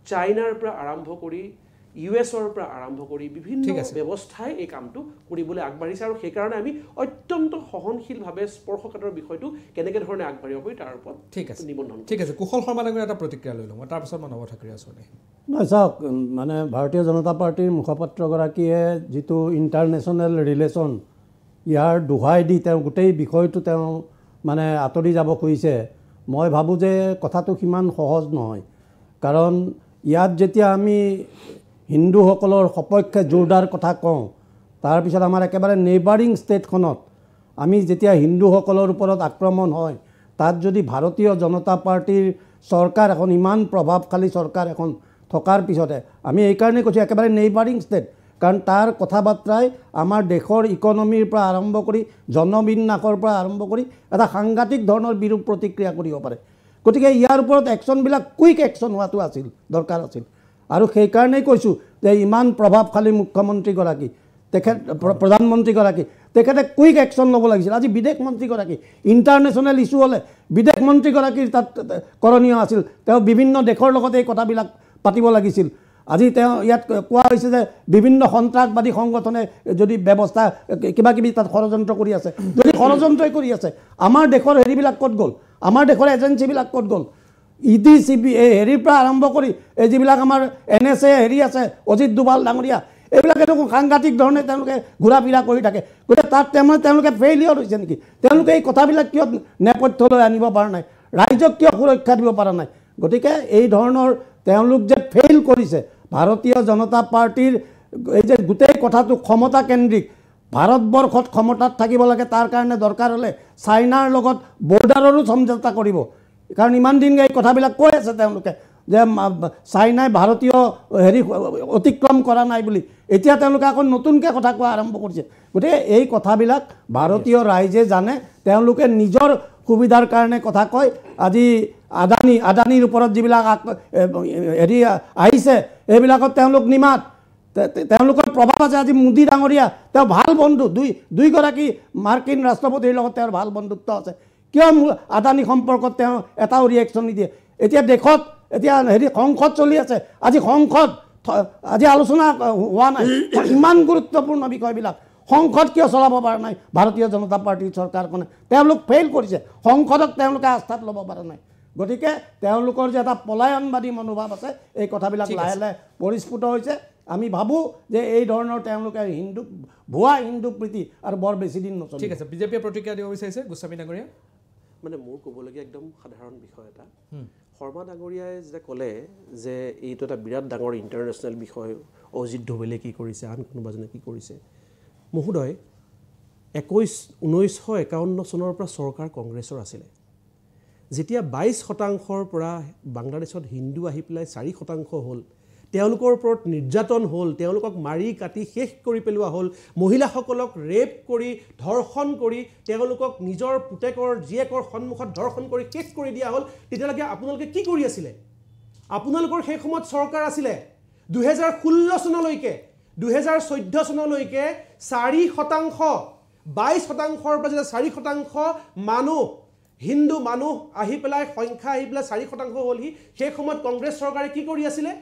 চাইনাৰ পৰা আৰম্ভ কৰি ইউএছৰ পৰা আৰম্ভ কৰি বিভিন্ন ব্যৱস্থাই এই কামটো কৰিবলৈ আগবাঢ়িছে আৰু সেইকাৰণে আমি অত্যন্ত সহনশীলভাৱে স্পৰ্শকাতৰ বিষয়টো কেনেকৈ ধৰণে আগবাঢ়িব পাৰি তাৰ ওপৰত নিবন্ধন ঠিক আছে কুশল শৰ্মা ডাঙৰীয়া এটা প্ৰতিক্ৰিয়া লৈ লওঁ তাৰপিছত মই নৱ ঠাকুৰীয়া আছোঁ নহয় চাওক মানে ভাৰতীয় জনতা পাৰ্টীৰ মুখপাত্ৰগৰাকীয়ে যিটো ইণ্টাৰনেশ্যনেল ৰিলেশ্যন ইয়াৰ দোহাই দি তেওঁ গোটেই বিষয়টো তেওঁ মানে আঁতৰি যাব খুজিছে মই ভাবোঁ যে কথাটো সিমান সহজ নহয় কাৰণ ইয়াত যেতিয়া আমি হিন্দুসকলৰ সপক্ষে জোৰদাৰ কথা কওঁ তাৰপিছত আমাৰ একেবাৰে নেইবাৰিং ষ্টেটখনত আমি যেতিয়া হিন্দুসকলৰ ওপৰত আক্ৰমণ হয় তাত যদি ভাৰতীয় জনতা পাৰ্টীৰ চৰকাৰ এখন ইমান প্ৰভাৱশালী চৰকাৰ এখন থকাৰ পিছতে আমি এইকাৰণে কৈছোঁ একেবাৰে নেইবাৰিং ষ্টেট কাৰণ তাৰ কথা বাৰ্তাই আমাৰ দেশৰ ইকনমিৰ পৰা আৰম্ভ কৰি জনবিন্যাসৰ পৰা আৰম্ভ কৰি এটা সাংঘাতিক ধৰণৰ বিৰূপ প্ৰতিক্ৰিয়া কৰিব পাৰে গতিকে ইয়াৰ ওপৰত একশ্যনবিলাক কুইক একশ্যন হোৱাটো আছিল দৰকাৰ আছিল আৰু সেইকাৰণেই কৈছোঁ যে ইমান প্ৰভাৱশালী মুখ্যমন্ত্ৰীগৰাকী তেখেত প্ৰধানমন্ত্ৰীগৰাকী তেখেতে কুইক একশ্যন ল'ব লাগিছিল আজি বিদেশ মন্ত্ৰীগৰাকী ইণ্টাৰনেশ্যনেল ইছ্যু হ'লে বিদেশ মন্ত্ৰীগৰাকীৰ তাত কৰণীয় আছিল তেওঁ বিভিন্ন দেশৰ লগত এই কথাবিলাক পাতিব লাগিছিল আজি তেওঁ ইয়াত কোৱা হৈছে যে বিভিন্ন সন্ত্ৰাসবাদী সংগঠনে যদি ব্যৱস্থা কিবা কিবি তাত ষড়যন্ত্ৰ কৰি আছে যদি ষড়যন্ত্ৰই কৰি আছে আমাৰ দেশৰ হেৰিবিলাক ক'ত গ'ল আমাৰ দেশৰ এজেঞ্চিবিলাক ক'ত গ'ল ইডি চিবি হেৰিৰ পৰা আৰম্ভ কৰি এই যিবিলাক আমাৰ NSA হেৰি আছে অজিত ডোভাল ডাঙৰীয়া এইবিলাকে দেখোন সাংঘাতিক ধৰণে তেওঁলোকে ঘূৰা ফিৰা কৰি থাকে গতিকে তাত তেওঁলোকে ফেইলিয়ৰ হৈছে নেকি তেওঁলোকে এই কথাবিলাক কিয় নেপথ্যলৈ আনিব পৰা নাই ৰাইজক কিয় সুৰক্ষা দিব পৰা নাই গতিকে এই ধৰণৰ তেওঁলোক যে ফেইল কৰিছে ভাৰতীয় জনতা পাৰ্টীৰ এই যে গোটেই কথাটো ক্ষমতা কেন্দ্ৰিক ভাৰতবৰ্ষত ক্ষমতাত থাকিব লাগে তাৰ কাৰণে দৰকাৰ হ'লে চাইনাৰ লগত বৰ্ডাৰৰো সমঝোতা কৰিব কাৰণ ইমান দিন এই কথাবিলাক কৈ আছে তেওঁলোকে যে চাইনাই ভাৰতীয় হেৰি অতিক্ৰম কৰা নাই বুলি এতিয়া তেওঁলোকে আকৌ নতুনকৈ কথা কোৱা আৰম্ভ কৰিছে গতিকে এই কথাবিলাক ভাৰতীয় ৰাইজে জানে তেওঁলোকে নিজৰ সুবিধাৰ কাৰণে কথা কয় আজি আদানীৰ ওপৰত যিবিলাক হেৰি আহিছে এইবিলাকত তেওঁলোক নিমাত তেওঁলোকৰ প্ৰভাৱ আছে আজি মোদী ডাঙৰীয়া তেওঁ ভাল বন্ধু দুইগৰাকী মাৰ্কিন ৰাষ্ট্ৰপতিৰ লগত তেওঁৰ ভাল বন্ধুত্ব আছে কিয় আদানী সম্পৰ্কত তেওঁ এটাও ৰিয়েকশ্যন নিদিয়ে এতিয়া দেশত এতিয়া হেৰি সংসদ চলি আছে আজি আলোচনা হোৱা নাই ইমান গুৰুত্বপূৰ্ণ বিষয়বিলাক সংসদ কিয় চলাব পৰা নাই ভাৰতীয় জনতা পাৰ্টীৰ চৰকাৰখনে তেওঁলোক ফেইল কৰিছে সংসদক তেওঁলোকে আস্থাত ল'ব পৰা নাই গতিকে তেওঁলোকৰ যে এটা পলায়নবাদী মনোভাৱ আছে এই কথাবিলাক লাহে লাহে পৰিস্ফুট হৈছে আমি ভাবোঁ যে এই ধৰণৰ তেওঁলোকে ভুৱা হিন্দু প্ৰীতি আৰু বৰ বেছি দিন নচলে ঠিক আছে বিজেপিয়ে প্ৰতিক্ৰিয়া দিব বিচাৰিছে গোস্বামী ডাঙৰীয়া মানে মোৰ ক'বলগীয়া একদম সাধাৰণ বিষয় এটা শৰ্মা ডাঙৰীয়াই যে ক'লে যে এইটো এটা বিৰাট ডাঙৰ ইণ্টাৰনেশ্যনেল বিষয় অজিত ডোভালে কি কৰিছে আন কোনোবাজনে কি কৰিছে মহোদয় 1951 চনৰ পৰা চৰকাৰ কংগ্ৰেছৰ আছিলে যেতিয়া 22%ৰ পৰা বাংলাদেশত হিন্দু আহি পেলাই 4% হ'ল তেওঁলোকৰ ওপৰত নিৰ্যাতন হ'ল তেওঁলোকক মাৰি কাটি শেষ কৰি পেলোৱা হ'ল মহিলাসকলক ৰেপ কৰি ধৰ্ষণ কৰি তেওঁলোকক নিজৰ পুতেকৰ জীয়েকৰ সন্মুখত ধৰ্ষণ কৰি শেষ কৰি দিয়া হ'ল তেতিয়ালৈকে আপোনালোকে কি কৰি আছিলে আপোনালোকৰ সেই সময়ত চৰকাৰ আছিলে 2016 চনলৈকে 2014 চনলৈকে 4% 22%ৰ পৰা যেতিয়া 4% মানুহ হিন্দু মানুহ আহি পেলাই সংখ্যা আহি পেলাই 4% হ'লহি সেই সময়ত কংগ্ৰেছ চৰকাৰে কি কৰি আছিলে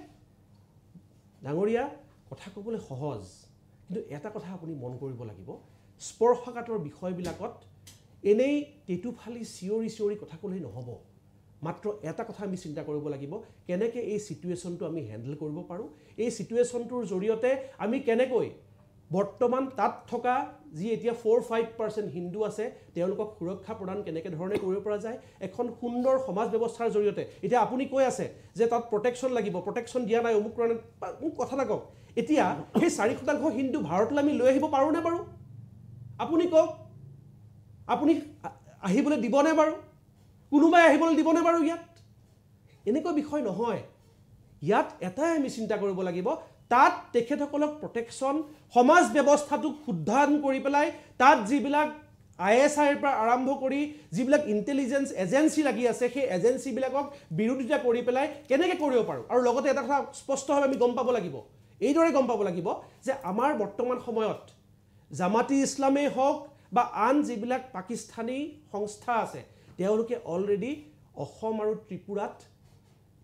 ডাঙৰীয়া কথা ক'বলৈ সহজ কিন্তু এটা কথা আপুনি মন কৰিব লাগিব স্পৰ্শকাতৰ বিষয়বিলাকত এনেই টেটুফালি চিঞৰি কথা ক'লেই নহ'ব মাত্ৰ এটা কথা আমি চিন্তা কৰিব লাগিব কেনেকৈ এই চিটুৱেশ্যনটো আমি হেণ্ডেল কৰিব পাৰোঁ এই চিটুৱেশ্যনটোৰ জৰিয়তে আমি কেনেকৈ বৰ্তমান তাত থকা যি এতিয়া 4-5% হিন্দু আছে তেওঁলোকক সুৰক্ষা প্ৰদান কেনেকৈ ধৰণে কৰিব পৰা যায় এখন সুন্দৰ সমাজ ব্যৱস্থাৰ জৰিয়তে এতিয়া আপুনি কৈ আছে যে তাত প্ৰটেকশ্যন লাগিব প্ৰটেকশ্যন দিয়া নাই অমুক কাৰণে মোক কথা এটা কওক এতিয়া সেই 4% হিন্দু ভাৰতলৈ আমি লৈ আহিব পাৰোঁনে বাৰু আপুনি কওক আপুনি আহিবলৈ দিবনে বাৰু কোনোবাই আহিবলৈ দিবনে বাৰু ইয়াত এনেকুৱা বিষয় নহয় ইয়াত এটাই আমি চিন্তা কৰিব লাগিব তাত তেখেতসকলক প্ৰটেকশ্যন সমাজ ব্যৱস্থাটোক শুদ্ধায়ন কৰি পেলাই তাত যিবিলাক ISIৰ পৰা আৰম্ভ কৰি যিবিলাক ইণ্টেলিজেন্স এজেন্সি লাগি আছে সেই এজেন্সিবিলাকক বিৰোধিতা কৰি পেলাই কেনেকৈ কৰিব পাৰোঁ আৰু লগতে এটা কথা স্পষ্টভাৱে আমি গম পাব লাগিব এইদৰে গম পাব লাগিব যে আমাৰ বৰ্তমান সময়ত জামাতি ইছলামেই হওক বা আন যিবিলাক পাকিস্তানী সংস্থা আছে তেওঁলোকে অলৰেডি অসম আৰু ত্ৰিপুৰাত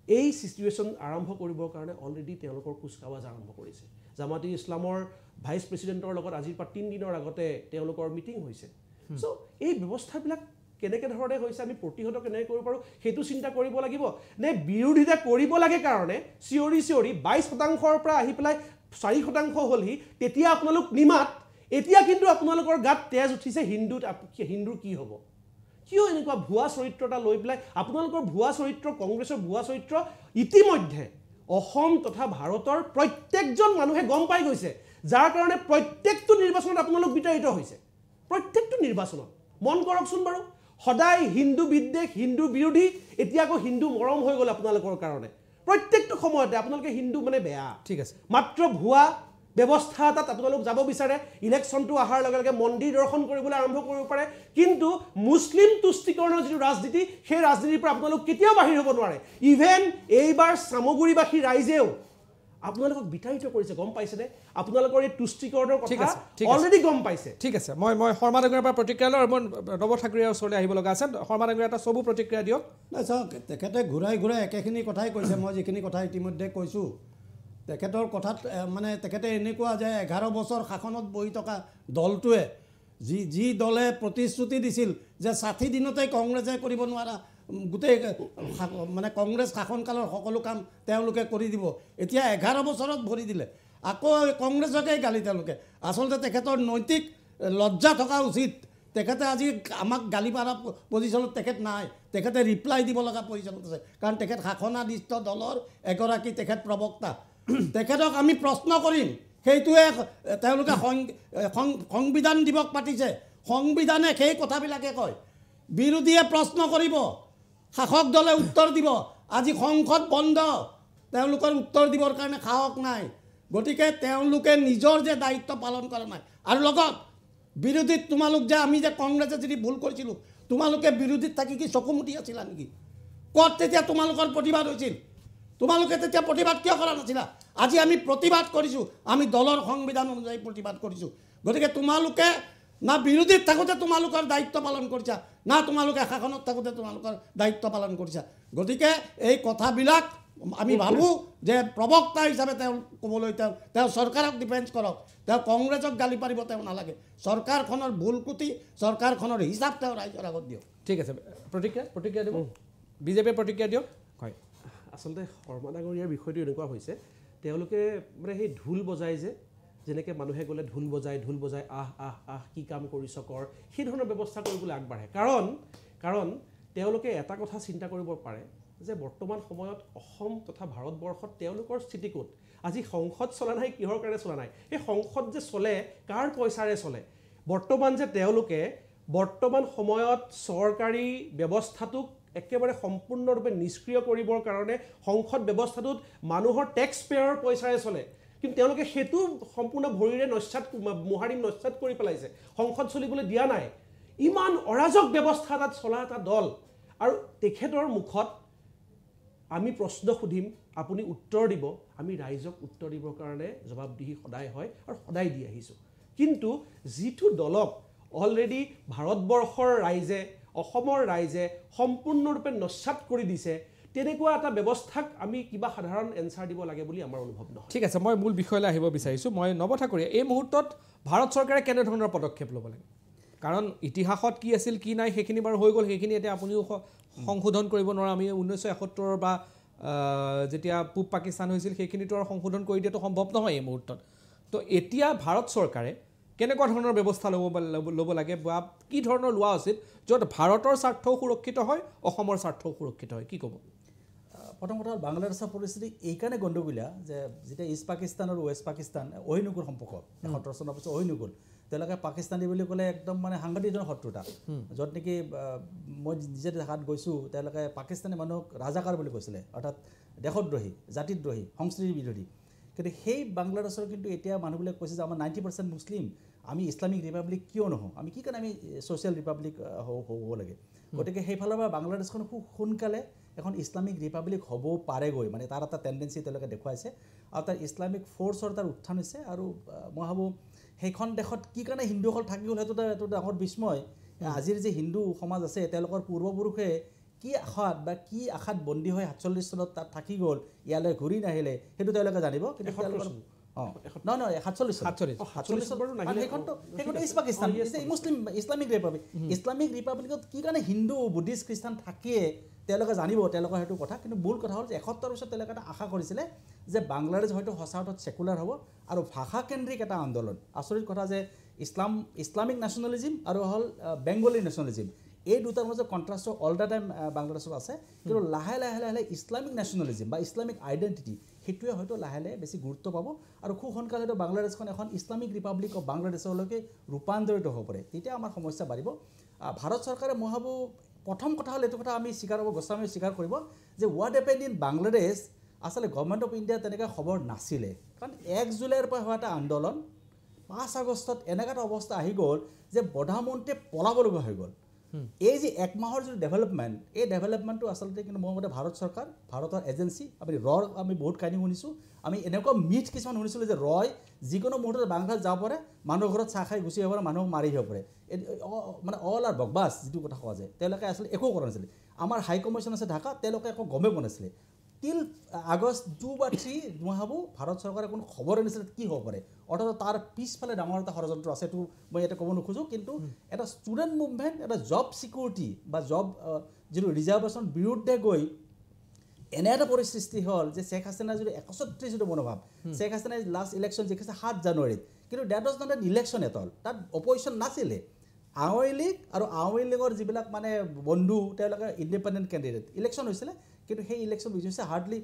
এই সিচুৱেশ্যন আৰম্ভ কৰিবৰ কাৰণে অলৰেডি তেওঁলোকৰ কুচকাৱাজ আৰম্ভ কৰিছে জামাতি ইছলামৰ ভাইচ প্ৰেছিডেণ্টৰ লগত আজিৰ পৰা 3 দিনৰ আগতে তেওঁলোকৰ মিটিং হৈছে সো এই ব্যৱস্থাবিলাক কেনেকৈ ধৰণে হৈছে আমি প্ৰতিহত কেনেকৈ কৰিব পাৰোঁ সেইটো চিন্তা কৰিব লাগিব নে বিৰোধিতা কৰিব লাগে কাৰণে চিঞৰি 22%ৰ পৰা আহি পেলাই 4% হ'লহি তেতিয়া আপোনালোক নিমাত এতিয়া কিন্তু আপোনালোকৰ গাত তেজ উঠিছে হিন্দুৰ কি হ'ব কিয় এনেকুৱা ভুৱা চৰিত্ৰ এটা লৈ পেলাই আপোনালোকৰ ভুৱা চৰিত্ৰ কংগ্ৰেছৰ ভুৱা চৰিত্ৰ ইতিমধ্যে অসম তথা ভাৰতৰ প্ৰত্যেকজন মানুহে গম পাই গৈছে যাৰ কাৰণে প্ৰত্যেকটো নিৰ্বাচনত আপোনালোক বিতাড়িত হৈছে প্ৰত্যেকটো নিৰ্বাচনত মন কৰকচোন বাৰু সদায় হিন্দু বিদ্বেষ হিন্দু বিৰোধী এতিয়া আকৌ হিন্দু মৰম হৈ গ'ল আপোনালোকৰ কাৰণে প্ৰত্যেকটো সময়তে আপোনালোকে হিন্দু মানে বেয়া ঠিক আছে মাত্ৰ ভুৱা ব্যৱস্থা এটাত আপোনালোক যাব বিচাৰে ইলেকশ্যনটো অহাৰ লগে লগে মন্দিৰ দৰ্শন কৰিবলৈ আৰম্ভ কৰিব পাৰে কিন্তু মুছলিম তুষ্টিকৰণৰ যিটো ৰাজনীতি সেই ৰাজনীতিৰ পৰা আপোনালোক কেতিয়াও বাহিৰ হ'ব নোৱাৰে ইভেন এইবাৰ সামগুৰিবাসী ৰাইজেও আপোনালোকক বিতাড়িত কৰিছে গম পাইছেনে আপোনালোকৰ এই তুষ্টিকৰণৰ কথা অলৰেডি গম পাইছে ঠিক আছে মই শৰ্মা ডাঙৰীয়াৰ পৰা প্ৰতিক্ৰিয়া লওঁ মই নৱ ঠাকুৰীয়াৰ ওচৰলৈ আহিব লগা আছে শৰ্মা ডাঙৰীয়া এটা চবু প্ৰতিক্ৰিয়া দিয়ক নাই চাওক তেখেতে ঘূৰাই একেখিনি কথাই কৈছে মই যিখিনি কথা ইতিমধ্যে কৈছোঁ তেখেতৰ কথাত মানে তেখেতে এনেকুৱা যে 11 বছৰ শাসনত বহি থকা দলটোৱে যি দলে প্ৰতিশ্ৰুতি দিছিল যে 60 দিনতে কংগ্ৰেছে কৰিব নোৱাৰা গোটেই মানে কংগ্ৰেছ শাসনকালৰ সকলো কাম তেওঁলোকে কৰি দিব এতিয়া 11 বছৰত ভৰি দিলে আকৌ কংগ্ৰেছকে গালি তেওঁলোকে আচলতে তেখেতৰ নৈতিক লজ্জা থকা উচিত তেখেতে আজি আমাক গালি পাৰা পজিশ্যনত তেখেত নাই তেখেতে ৰিপ্লাই দিব লগা পজিশ্যনত আছে কাৰণ তেখেত শাসনাধিষ্ঠ দলৰ এগৰাকী তেখেত প্ৰবক্তা তেখেতক আমি প্ৰশ্ন কৰিম সেইটোৱে তেওঁলোকে সংবিধান দিৱস পাতিছে সংবিধানে সেই কথাবিলাকে কয় বিৰোধীয়ে প্ৰশ্ন কৰিব শাসক দলে উত্তৰ দিব আজি সংসদ বন্ধ তেওঁলোকৰ উত্তৰ দিবৰ কাৰণে সাহস নাই গতিকে তেওঁলোকে নিজৰ যে দায়িত্ব পালন কৰা নাই আৰু লগত বিৰোধীত তোমালোক যে আমি যে কংগ্ৰেছে যদি ভুল কৰিছিলোঁ তোমালোকে বিৰোধীত থাকি কি চকুমুটি আছিলা নেকি ক'ত তেতিয়া তোমালোকৰ প্ৰতিবাদ হৈছিল তোমালোকে তেতিয়া প্ৰতিবাদ কিয় কৰা নাছিলা আজি আমি প্ৰতিবাদ কৰিছোঁ আমি দলৰ সংবিধান অনুযায়ী প্ৰতিবাদ কৰিছোঁ গতিকে তোমালোকে না বিৰোধীত থাকোঁতে তোমালোকৰ দায়িত্ব পালন কৰিছা না তোমালোকে শাসনত থাকোঁতে তোমালোকৰ দায়িত্ব পালন কৰিছা গতিকে এই কথাবিলাক আমি ভাবোঁ যে প্ৰবক্তা হিচাপে তেওঁ ক'বলৈ তেওঁ চৰকাৰক ডিফেন্স কৰক তেওঁ কংগ্ৰেছক গালি পাৰিব তেওঁ নালাগে চৰকাৰখনৰ ভুল ক্ৰুটি চৰকাৰখনৰ হিচাপ তেওঁ ৰাইজৰ আগত দিয়ক ঠিক আছে প্ৰতিক্ৰিয়া দিব বিজেপিৰ প্ৰতিক্ৰিয়া দিয়ক হয় আচলতে শৰ্মা ডাঙৰীয়াৰ বিষয়টো এনেকুৱা হৈছে তেওঁলোকে মানে সেই ঢোল বজাই যেনেকৈ মানুহে গ'লে ঢোল বজাই আহ কি কাম কৰিছ কৰ সেই ধৰণৰ ব্যৱস্থা কৰিবলৈ আগবাঢ়ে কাৰণ তেওঁলোকে এটা কথা চিন্তা কৰিব পাৰে যে বৰ্তমান সময়ত অসম তথা ভাৰতবৰ্ষত তেওঁলোকৰ স্থিতি ক'ত আজি সংসদ চলা নাই কিহৰ কাৰণে চলা নাই এই সংসদ যে চলে কাৰ পইচাৰে চলে বৰ্তমান যে তেওঁলোকে বৰ্তমান সময়ত চৰকাৰী ব্যৱস্থাটোক একেবাৰে সম্পূৰ্ণৰূপে নিষ্ক্ৰিয় কৰিবৰ কাৰণে সংসদ ব্যৱস্থাটোত মানুহৰ টেক্স পেয়াৰৰ পইচাৰে চলে কিন্তু তেওঁলোকে সেইটো সম্পূৰ্ণ ভৰিৰে মোহাৰি নস্যাৎ কৰি পেলাইছে সংসদ চলিবলৈ দিয়া নাই ইমান অৰাজক ব্যৱস্থা এটাত চলা এটা দল আৰু তেখেতৰ মুখত আমি প্ৰশ্ন সুধিম আপুনি উত্তৰ দিব আমি ৰাইজক উত্তৰ দিবৰ কাৰণে জবাবদিহি সদায় হয় আৰু সদায় দি আহিছোঁ কিন্তু যিটো দলক অলৰেডি ভাৰতবৰ্ষৰ ৰাইজে অসমৰ ৰাইজে সম্পূৰ্ণৰূপে নস্যাৎ কৰি দিছে তেনেকুৱা এটা ব্যৱস্থাক আমি কিবা সাধাৰণ এনচাৰ দিব লাগে বুলি আমাৰ অনুভৱ নহয় ঠিক আছে মই মূল বিষয়লৈ আহিব বিচাৰিছোঁ মই নৱ ঠাকুৰীয়া এই মুহূৰ্তত ভাৰত চৰকাৰে কেনেধৰণৰ পদক্ষেপ ল'ব লাগে কাৰণ ইতিহাসত কি আছিল কি নাই সেইখিনি বাৰু হৈ গ'ল সেইখিনি এতিয়া আপুনিও সংশোধন কৰিব নোৱাৰে আমি 1971 বা যেতিয়া পূব পাকিস্তান হৈছিল সেইখিনিতো আৰু সংশোধন কৰি দিয়াটো সম্ভৱ নহয় এই মুহূৰ্তত তো এতিয়া ভাৰত চৰকাৰে কেনেকুৱা ধৰণৰ ব্যৱস্থা ল'ব লাগে বা কি ধৰণৰ লোৱা উচিত য'ত ভাৰতৰ স্বাৰ্থও সুৰক্ষিত হয় অসমৰ স্বাৰ্থও সুৰক্ষিত হয় কি ক'ব প্ৰথম কথা হ'ল বাংলাদেশৰ পৰিস্থিতি এইকাৰণে গণ্ডগোলীয়া যে যেতিয়া ইষ্ট পাকিস্তান আৰু ৱেষ্ট পাকিস্তান অহিনুকুল সম্পৰ্ক ৭১ চনৰ পিছত অহিনুকুল তেওঁলোকে পাকিস্তানী বুলি ক'লে একদম মানে সাংঘাতিক শত্ৰুতা য'ত নেকি মই নিজে দেখাত গৈছোঁ তেওঁলোকে পাকিস্তানী মানুহক ৰাজাকাৰ বুলি কৈছিলে অৰ্থাৎ দেশদ্ৰোহী জাতিদ্ৰোহী সংস্কৃতিৰ বিৰোধী কিন্তু সেই বাংলাদেশৰ কিন্তু এতিয়া মানুহবিলাক কৈছে যে আমাৰ 90% মুছলিম আমি ইছলামিক ৰিপাব্লিক কিয় নহওঁ আমি কি কাৰণে আমি ছ'চিয়েল ৰিপাব্লিক হ'ব লাগে গতিকে সেইফালৰ পৰা বাংলাদেশখন খুব সোনকালে এখন ইছলামিক ৰিপাব্লিক হ'ব পাৰেগৈ মানে তাৰ এটা টেণ্ডেঞ্চি তেওঁলোকে দেখুৱাইছে আৰু তাৰ ইছলামিক ফ'ৰ্চৰ তাৰ উত্থান হৈছে আৰু মই ভাবোঁ সেইখন দেশত কি কাৰণে হিন্দুসকল থাকি গ'ল সেইটো এটা ডাঙৰ বিস্ময় আজিৰ যে হিন্দু সমাজ আছে তেওঁলোকৰ পূৰ্বপুৰুষে কি আশাত বা কি আশাত বন্দী হৈ ৪৭ চনত তাত থাকি গ'ল ইয়ালৈ ঘূৰি নাহিলে সেইটো তেওঁলোকে জানিব কিন্তু নহয় ৪৭ ইষ্ট পাকিস্তান ইছলামিক ৰিপাব্লিকত কি কাৰণে হিন্দু বুদ্ধিষ্ট খ্ৰীষ্টান থাকিয়ে তেওঁলোকে জানিব তেওঁলোকৰ সেইটো কথা কিন্তু মূল কথা হ'ল যে ৭১ পিছত তেওঁলোকে এটা আশা কৰিছিলে যে বাংলাদেশ হয়তো সঁচা অৰ্থত ছেকুলাৰ হ'ব আৰু ভাষাকেন্দ্ৰিক এটা আন্দোলন আচৰিত কথা যে ইছলামিক নেশ্যনেলিজিম আৰু হ'ল বেংগলী নেশ্যনেলিজিম এই দুটাৰ মাজত কণ্ট্ৰাষ্টটো অল দ্য টাইম বাংলাদেশত আছে কিন্তু লাহে লাহে ইছলামিক নেশ্যনেলিজিম বা ইছলামিক আইডেণ্টিটি সেইটোৱে হয়তো লাহে লাহে বেছি গুৰুত্ব পাব আৰু খুব সোনকালে হয়তো বাংলাদেশখন এখন ইছলামিক ৰিপাব্লিক অফ বাংলাদেশলৈকে ৰূপান্তৰিত হ'ব পাৰে তেতিয়া আমাৰ সমস্যা বাঢ়িব ভাৰত চৰকাৰে মই ভাবোঁ প্ৰথম কথা হ'ল এইটো কথা আমি গোস্বামী স্বীকাৰ কৰিব যে হোৱাট হেপেণ্ড ইন বাংলাদেশ আচলতে গভৰ্ণমেণ্ট অফ ইণ্ডিয়া তেনেকৈ খবৰ নাছিলে কাৰণ ১ জুলাইৰ পৰা হোৱা এটা আন্দোলন ৫ আগষ্টত এনেকুৱা এটা অৱস্থা আহি গ'ল যে প্ৰধানমন্ত্ৰীয়ে পলাবলগীয়া হৈ গ'ল এই যে ১ মাহৰ যিটো ডেভেলপমেণ্ট এই ডেভেলপমেণ্টটো আচলতে কিন্তু মোৰ মতে ভাৰত চৰকাৰ ভাৰতৰ এজেঞ্চি আমি বহুত কাহিনী শুনিছোঁ আমি এনেকুৱা মিথ কিছুমান শুনিছিলোঁ যে যিকোনো মুহূৰ্তত বাংলাদেশ যাব পাৰে মানুহৰ ঘৰত চাহ খাই গুচি আহিব পাৰে মানুহক মাৰি আহিব পাৰে মানে অল আৰ বকবাছ যিটো কথা কোৱা যায় তেওঁলোকে আচলতে একো কৰা নাছিলে আমাৰ হাই কমিশ্যন আছে ঢাকা তেওঁলোকে একো গমেই পোৱা নাছিলে টিল আগষ্ট 2 বা 3 মই ভাবোঁ ভাৰত চৰকাৰে কোনো খবৰে নাছিলে কি হ'ব পাৰে অৰ্থাৎ তাৰ পিছফালে ডাঙৰ এটা ষড়যন্ত্ৰ আছে এইটো মই ইয়াতে ক'ব নোখোজোঁ কিন্তু এটা ষ্টুডেণ্ট মুভমেণ্ট এটা জব ছিকিউৰিটি বা জব যিটো ৰিজাৰ্ভেশ্যন বিৰুদ্ধে গৈ এনে এটা পৰিস্থিতি হ'ল যে শ্বেখ হাছিনাৰ যিটো ৩১ যিটো মনোভাৱ শ্বেখ হাছিনাই লাষ্ট ইলেকশ্যন জিকিছে ৭ জানুৱাৰীত কিন্তু that was not an election at all তাত অপজিশ্যন নাছিলে আৱামী লীগ আৰু আৱামী লীগৰ যিবিলাক মানে বন্ধু তেওঁলোকে ইণ্ডিপেণ্ডেণ্ট কেণ্ডিডেট ইলেকশ্যন হৈছিলে কিন্তু সেই ইলেকশ্যন হৈছে হাৰ্ডলি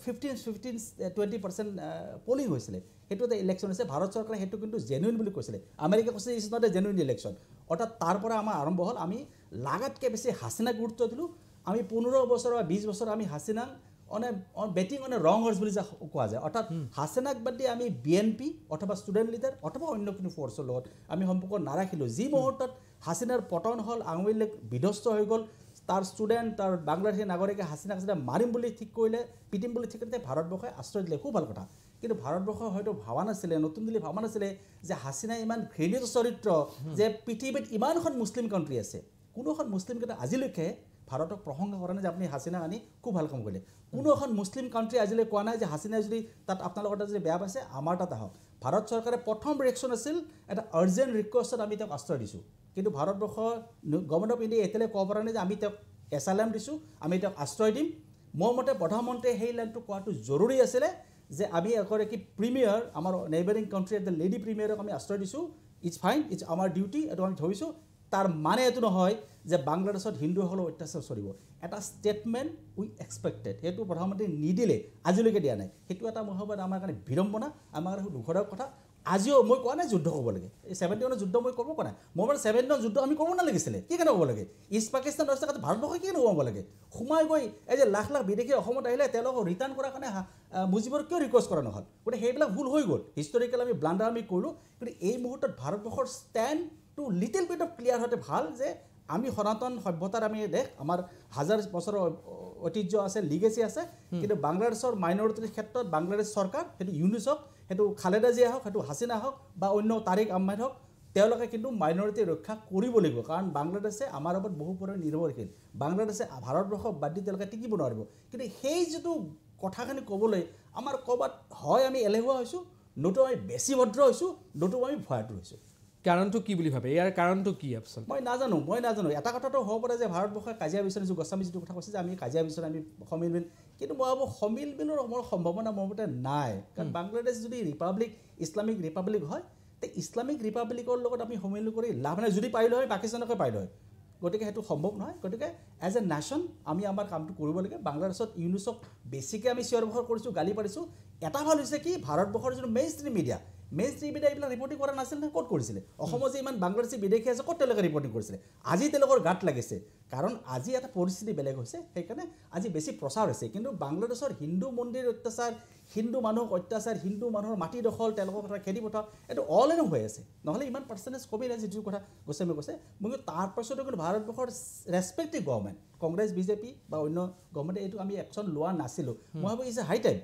15-20% পলিং হৈছিলে সেইটো এটা ইলেকশ্যন হৈছে ভাৰত চৰকাৰে সেইটো কিন্তু জেনুইন বুলি কৈছিলে আমেৰিকা কৈছে is not a genuine election অৰ্থাৎ তাৰ পৰা আমাৰ আৰম্ভ হ'ল আমি লাগাতকৈ বেছি হাছিনাক গুৰুত্ব দিলোঁ আমি ১৫ বছৰ বা ২০ বছৰ আমি হাছিনাক বেটিং অন এ ৰং হৰ্চ বুলি কোৱা যায় অৰ্থাৎ হাছিনাক বাদ দি আমি BNP অথবা ষ্টুডেণ্ট লিডাৰ অথবা অন্য কোনো ফ'ৰ্চৰ লগত আমি সম্পৰ্ক নাৰাখিলোঁ যি মুহূৰ্তত হাছিনাৰ পতন হ'ল আৱামী লীগ বিধ্বস্ত হৈ গ'ল তাৰ ষ্টুডেণ্ট তাৰ বাংলাদেশী নাগৰিকে হাছিনাক মাৰিম বুলি ঠিক কৰিলে পিটিম বুলি ঠিক কৰিলে ভাৰতবৰ্ষই আশ্ৰয় দিলে খুব ভাল কথা কিন্তু ভাৰতবৰ্ষ হয়তো ভাবা নাছিলে নতুন দিল্লী ভাবা নাছিলে যে হাছিনা ইমান ঘৃণিত চৰিত্ৰ যে পৃথিৱীত ইমানখন মুছলিম কাণ্ট্ৰি আছে কোনো এখন মুছলিম কাণ্ট্ৰি আজিলৈকে ভাৰতক প্ৰশংসা কৰা নাই যে আপুনি হাছিনা আনি খুব ভাল কাম কৰিলে কোনো এখন মুছলিম কাণ্ট্ৰি আজিলৈ কোৱা নাই যে হাছিনাই যদি তাত আপোনালোকৰ তাত যদি বেয়া পাইছে আমাৰ তাত আহক ভাৰত চৰকাৰে প্ৰথম ৰিয়েকশ্যন আছিল এটা আৰ্জেণ্ট ৰিকুৱেষ্টত আমি তেওঁক আশ্ৰয় দিছোঁ কিন্তু ভাৰতবৰ্ষৰ গভৰ্ণমেণ্ট অফ ইণ্ডিয়া এতিয়ালৈ ক'ব পৰা নাই যে আমি তেওঁক এছাইলাম দিছোঁ আমি তেওঁক আশ্ৰয় দিম মোৰ মতে প্ৰধানমন্ত্ৰীয়ে সেই লাইনটো কোৱাটো জৰুৰী আছিলে যে আমি এগৰাকী প্ৰিমিয়াৰ আমাৰ নেইবাৰিং কাণ্ট্ৰি এটা লেডি প্ৰিমিয়াৰক আমি আশ্ৰয় দিছোঁ ইটছ ফাইন ইটছ আমাৰ ডিউটি এইটো আমি ধৰিছোঁ তাৰ মানে এইটো নহয় যে বাংলাদেশত হিন্দুসকলৰ অত্যাচাৰ চলিব এটা ষ্টেটমেণ্ট উই এক্সপেক্টেড সেইটো প্ৰধানমন্ত্ৰীয়ে নিদিলে আজিলৈকে দিয়া নাই সেইটো এটা মই ভাবোঁ আমাৰ কাৰণে বিড়ম্বনা আমাৰ কাৰণে দুখৰ কথা আজিও মই কোৱা নাই যুদ্ধ হ'ব লাগে এই 71 যুদ্ধ মই ক'ব কোৱা নাই মই মানে 71 যুদ্ধ আমি ক'ব নালাগিছিলে কি কাৰণে হ'ব লাগে ইষ্ট পাকিস্তান ৰাষ্ট্ৰঘাত ভাৰতবৰ্ষ কি কাৰণে হ'ব লাগে সোমাই গৈ এই যে লাখ লাখ বিদেশী অসমত আহিলে তেওঁলোকক ৰিটাৰ্ণ কৰাৰ কাৰণে মুজিবৰ কিয় ৰিকুৱেষ্ট কৰা নহ'ল গতিকে সেইবিলাক ভুল হৈ গ'ল হিষ্টৰিকেল আমি ব্লাণ্ডাৰ আমি কৰিলোঁ কিন্তু এই মুহূৰ্তত ভাৰতবৰ্ষৰ stand to little bit of clear হওঁতে ভাল যে আমি সনাতন সভ্যতাৰ আমি দেশ আমাৰ হাজাৰ বছৰৰ ঐতিহ্য আছে লিগেচি আছে কিন্তু বাংলাদেশৰ মাইনৰিটিৰ ক্ষেত্ৰত বাংলাদেশ চৰকাৰ সেইটো ইউনিছ হওক সেইটো খালেদা জিয়া হওক সেইটো হাছিনা হওক বা অন্য তাৰিক আহমেদ হওক তেওঁলোকে কিন্তু মাইনৰিটি ৰক্ষা কৰিব লাগিব কাৰণ বাংলাদেশে আমাৰ ওপৰত বহু পৰিমাণে নিৰ্ভৰশীল বাংলাদেশে ভাৰতবৰ্ষক বাদ দি তেওঁলোকে টিকিব নোৱাৰিব কিন্তু সেই যিটো কথাখিনি ক'বলৈ আমাৰ ক'ৰবাত হয় আমি এলেহুৱা হৈছোঁ নতুবা আমি বেছি ভদ্ৰ হৈছোঁ নতুবা আমি ভয়াতুৰ হৈছোঁ কাৰণটো কি বুলি ভাবে ইয়াৰ কাৰণটো কি আচলতে মই নাজানো এটা কথাটো হ'ব পাৰে যে ভাৰতবৰ্ষই কাজিয়া বিচাৰিছোঁ গোস্বামী যিটো কথা কৈছে যে আমি কাজিয়া বিচাৰোঁ আমি সমিলমিল কিন্তু মই ভাবোঁ সমিলমিলৰ মোৰ সম্ভাৱনা মোৰ মতে নাই কাৰণ বাংলাদেশ যদি ইছলামিক ৰিপাব্লিক হয় তে ইছলামিক ৰিপাব্লিকৰ লগত আমি সমিলমিল কৰি লাভ নাই যদি পাৰিলোঁ হয় পাকিস্তানকে পাৰিলোঁ হয় গতিকে সেইটো সম্ভৱ নহয় গতিকে এজ এ নেশ্যন আমি আমাৰ কামটো কৰিব লাগে বাংলাদেশত ইউনুছক বেছিকৈ আমি চিঞৰ বাখৰ কৰিছোঁ গালি পাৰিছোঁ এটা ভাল হৈছে কি ভাৰতবৰ্ষৰ যিটো মেইন ষ্ট্ৰীম মিডিয়া এইবিলাক ৰিপৰ্টিং কৰা নাছিল নে ক'ত কৰিছিলে অসমত যে ইমান বাংলাদেশী বিদেশী আছে ক'ত তেওঁলোকে ৰিপৰ্টিং কৰিছিলে আজি তেওঁলোকৰ গাত লাগিছে কাৰণ আজি এটা পৰিস্থিতি বেলেগ হৈছে সেইকাৰণে আজি বেছি প্ৰচাৰ হৈছে কিন্তু বাংলাদেশৰ হিন্দু মন্দিৰ অত্যাচাৰ হিন্দু মানুহক অত্যাচাৰ হিন্দু মানুহৰ মাটি দখল তেওঁলোকৰ কথা খেদি পঠা এইটো অল এন হৈ আছে নহ'লে ইমান পাৰ্চেণ্টেজ কমি নাই যিটো কথা গোস্বামী কৈছে মই তাৰপাছতো কিন্তু ভাৰতবৰ্ষৰ ৰেছপেক্টিভ গভৰ্ণমেণ্ট কংগ্ৰেছ বিজেপি বা অন্য গভৰ্ণমেণ্টে এইটো আমি একশ্যন লোৱা নাছিলোঁ মই ভাবোঁ ইজ এ হাই টাইম